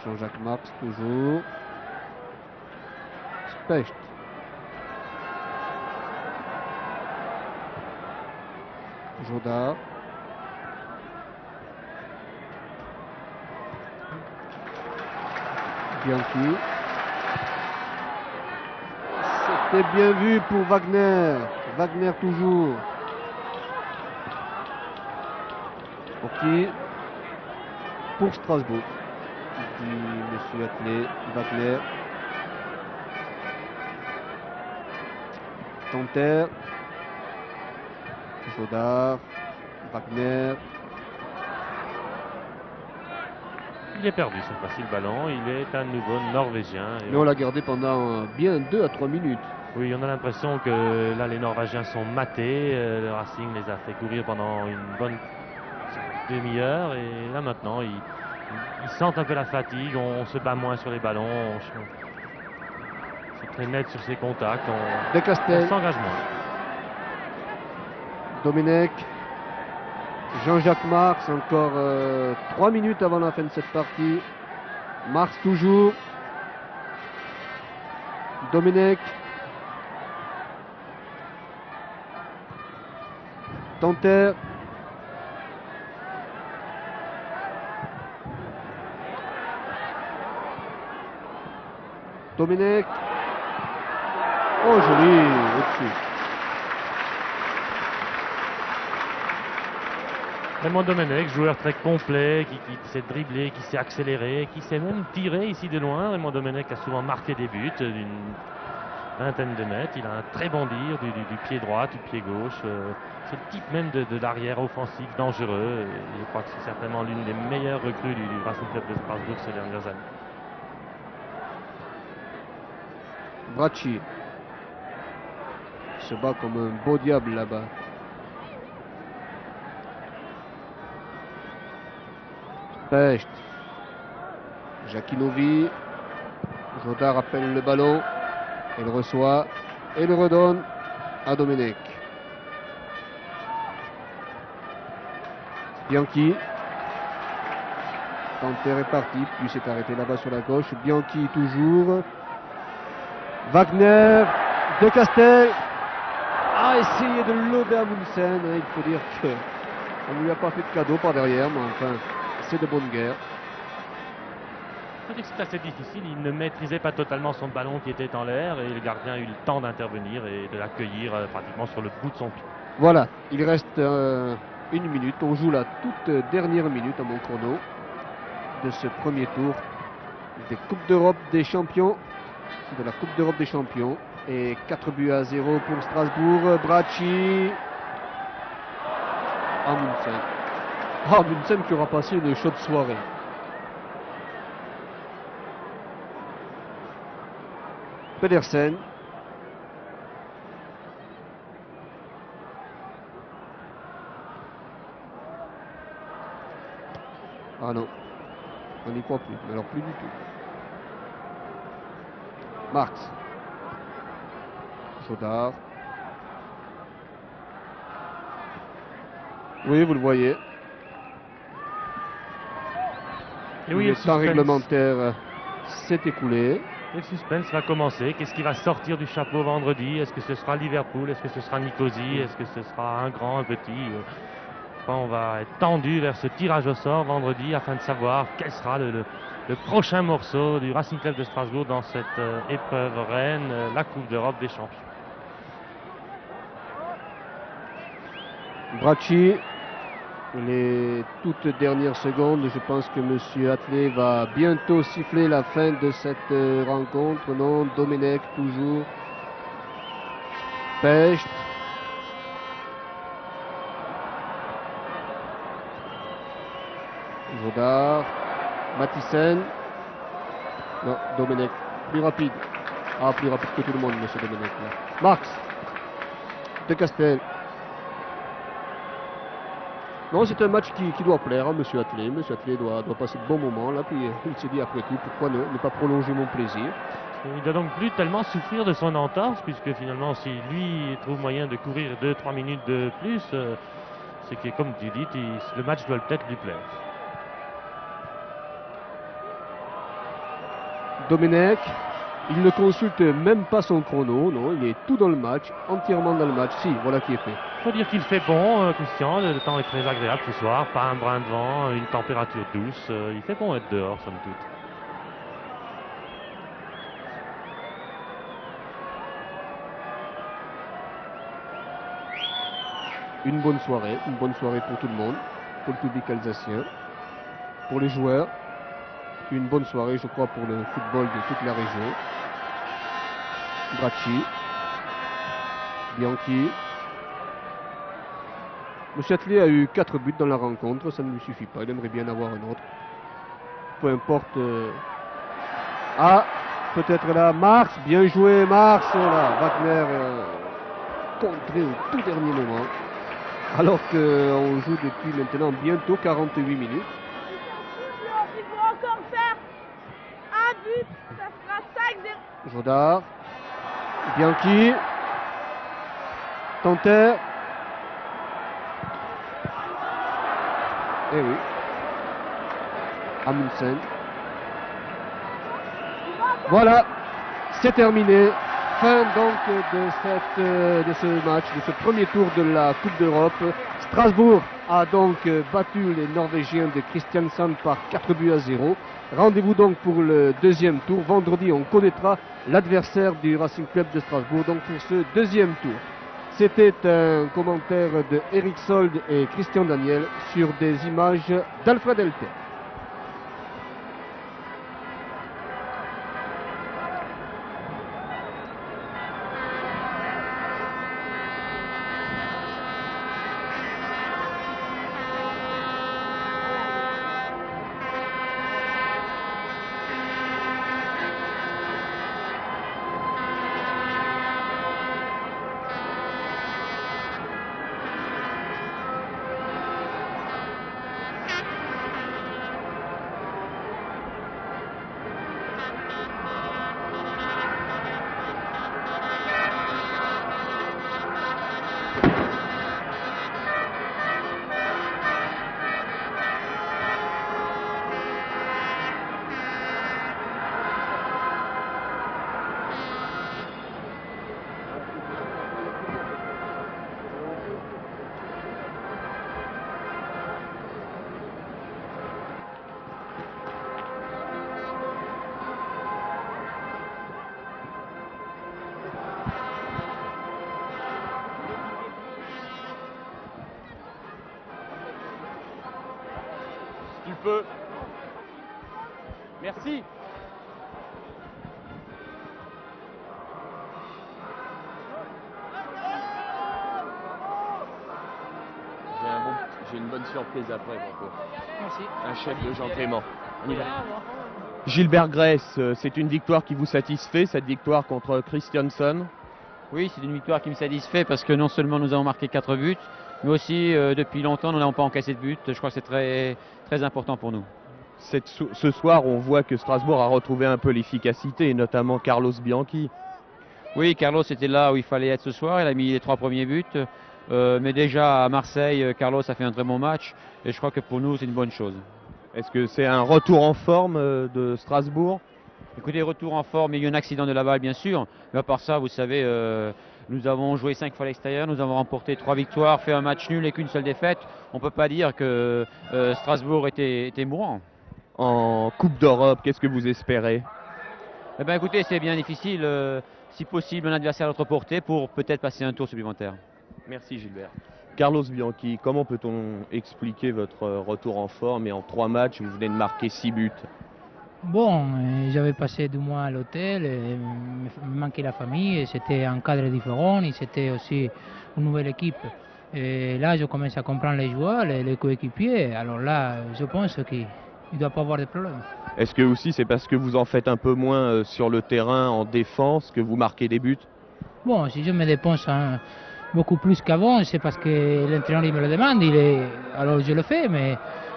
Jean-Jacques Marx toujours. Specht. Jodard. Bianchi. C'était bien vu pour Wagner. Wagner toujours. Ok. Pour Strasbourg. Dit M. Atlet. Wagner. Tanter. Jodard. Wagner. Il est perdu cette fois-ci le ballon, il est à nouveau norvégien. Mais on l'a gardé pendant bien 2 à 3 minutes. Oui, on a l'impression que là les Norvégiens sont matés, le Racing les a fait courir pendant une bonne demi-heure et là maintenant ils sentent un peu la fatigue, on se bat moins sur les ballons, c'est très net sur ses contacts, De on Castel. s'engage moins. Domenech. Jean-Jacques Marx, encore 3 minutes avant la fin de cette partie. Marx toujours. Domenech. Tanter. Domenech. Oh joli, au-dessus. Raymond Domenech, joueur très complet, qui sait dribbler, qui sait accélérer, qui sait même tirer ici de loin. Raymond Domenech a souvent marqué des buts d'une vingtaine de mètres. Il a un très bon tir du pied droit, du pied gauche. C'est le type même de l'arrière offensif dangereux. Et je crois que c'est certainement l'une des meilleures recrues du Racing Club de Strasbourg ces dernières années. Bracci se bat comme un beau diable là-bas. Pecht. Jakinovi. Jodar appelle le ballon. Il reçoit et le redonne à Domenech. Bianchi. Tanter est parti, puis s'est arrêté là-bas sur la gauche. Bianchi toujours. Wagner. De Castel a essayé de lober Amundsen. Il faut dire qu'on ne lui a pas fait de cadeau par derrière, mais enfin, c'est de bonne guerre. C'est assez difficile, il ne maîtrisait pas totalement son ballon qui était en l'air et le gardien a eu le temps d'intervenir et de l'accueillir pratiquement sur le bout de son pied. Voilà, il reste une minute, on joue la toute dernière minute à mon chrono de ce premier tour des Coupes d'Europe des Champions, de la Coupe d'Europe des Champions, et 4-0 pour Strasbourg. Bracci, Amundsen. Amundsen qui aura passé une chaude soirée. Pedersen. Ah non, on n'y croit plus, mais alors plus du tout. Marx. Jodar. Oui, vous le voyez. Et oui, le temps réglementaire s'est écoulé. Et le suspense va commencer. Qu'est-ce qui va sortir du chapeau vendredi? Est-ce que ce sera Liverpool? Est-ce que ce sera Nicosie? Est-ce que ce sera un grand, un petit? On va être tendu vers ce tirage au sort vendredi afin de savoir quel sera le prochain morceau du Racing Club de Strasbourg dans cette épreuve reine, la Coupe d'Europe des Champions. Bracci, les toutes dernières secondes, je pense que M. Atlet va bientôt siffler la fin de cette rencontre. Non, Domenech toujours. Pecht. Jodar. Mathissen. Non, Domenech. Plus rapide. Ah, plus rapide que tout le monde, M. Domenech. Là. Marx. De Castel. Non, c'est un match qui doit plaire à M. Atlet. M. Atlet doit passer de bons moments là. Puis il s'est dit après tout, pourquoi ne pas prolonger mon plaisir. Il ne doit donc plus tellement souffrir de son entorse, puisque finalement, si lui trouve moyen de courir 2-3 minutes de plus, c'est que, comme tu dis, le match doit peut-être lui plaire. Domenech, il ne consulte même pas son chrono, non, il est tout dans le match, entièrement dans le match. Si, voilà qui est fait. Il faut dire qu'il fait bon, Christian, le temps est très agréable ce soir, pas un brin de vent, une température douce, il fait bon être dehors, somme toute. Une bonne soirée pour tout le monde, pour le public alsacien, pour les joueurs. Une bonne soirée, je crois, pour le football de toute la région. Bracci, Bianchi. M. Atlet a eu 4 buts dans la rencontre, ça ne lui suffit pas, il aimerait bien avoir un autre. Peu importe. Ah, peut-être là, Marx, bien joué Marx, là, Wagner contré au tout dernier moment. Alors qu'on joue depuis maintenant bientôt 48 minutes. Il faut encore faire un but, ça fera 5-0. Jodar, Bianchi, Tanter. Eh oui. Amundsen. Voilà, c'est terminé. Fin donc de ce match, de ce premier tour de la Coupe d'Europe. Strasbourg a donc battu les Norvégiens de Kristiansand par 4-0. Rendez-vous donc pour le deuxième tour. Vendredi, on connaîtra l'adversaire du Racing Club de Strasbourg donc pour ce deuxième tour. C'était un commentaire de Eric Sold et Christian Daniel sur des images d'Alfred Elter. peu. Merci. J'ai une bonne surprise après pour toi. Merci. Un chef de Jean Clément. On y va. Gilbert Grèce, c'est une victoire qui vous satisfait, cette victoire contre Christiansen? Oui, c'est une victoire qui me satisfait parce que non seulement nous avons marqué 4 buts, mais aussi depuis longtemps nous n'avons pas encaissé de but. Je crois que c'est très, très important pour nous. Ce soir, on voit que Strasbourg a retrouvé un peu l'efficacité, et notamment Carlos Bianchi. Oui, Carlos était là où il fallait être ce soir, il a mis les 3 premiers buts. Mais déjà à Marseille, Carlos a fait un très bon match et je crois que pour nous c'est une bonne chose. Est-ce que c'est un retour en forme de Strasbourg? Écoutez, retour en forme, il y a eu un accident de la balle bien sûr, mais à part ça, vous savez, nous avons joué 5 fois à l'extérieur, nous avons remporté 3 victoires, fait un match nul et qu'une seule défaite. On ne peut pas dire que Strasbourg était mourant. En Coupe d'Europe, qu'est-ce que vous espérez? Eh bien écoutez, c'est bien difficile, si possible un adversaire à notre portée pour peut-être passer un tour supplémentaire. Merci Gilbert. Carlos Bianchi, comment peut-on expliquer votre retour en forme et en 3 matchs, vous venez de marquer 6 buts? Bon, j'avais passé 2 mois à l'hôtel, me manquait la famille, c'était un cadre différent, et c'était aussi une nouvelle équipe. Et là, je commence à comprendre les joueurs, les coéquipiers. Alors là, je pense qu'il ne doit pas avoir de problème. Est-ce que aussi c'est parce que vous en faites un peu moins sur le terrain en défense que vous marquez des buts? Bon, si je me dépense beaucoup plus qu'avant, c'est parce que l'entraîneur me le demande. Alors je le fais, mais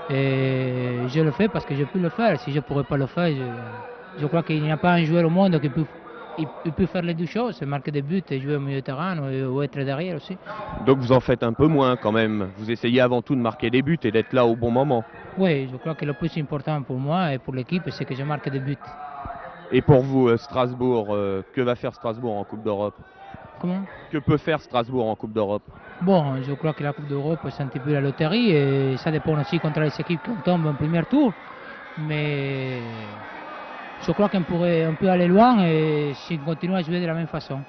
je le fais parce que je peux le faire. Si je ne pourrais pas le faire, je crois qu'il n'y a pas un joueur au monde qui peut faire les deux choses, marquer des buts et jouer au milieu de terrain ou être derrière aussi. Donc vous en faites un peu moins quand même. Vous essayez avant tout de marquer des buts et d'être là au bon moment. Oui, je crois que le plus important pour moi et pour l'équipe, c'est que je marque des buts. Et pour vous, Strasbourg, que va faire Strasbourg en Coupe d'Europe? Comment? Que peut faire Strasbourg en Coupe d'Europe? Bon, je crois que la Coupe d'Europe, c'est un petit peu la loterie et ça dépend aussi contre les équipes qui tombent en premier tour. Mais je crois qu'on peut aller loin et si on continue à jouer de la même façon.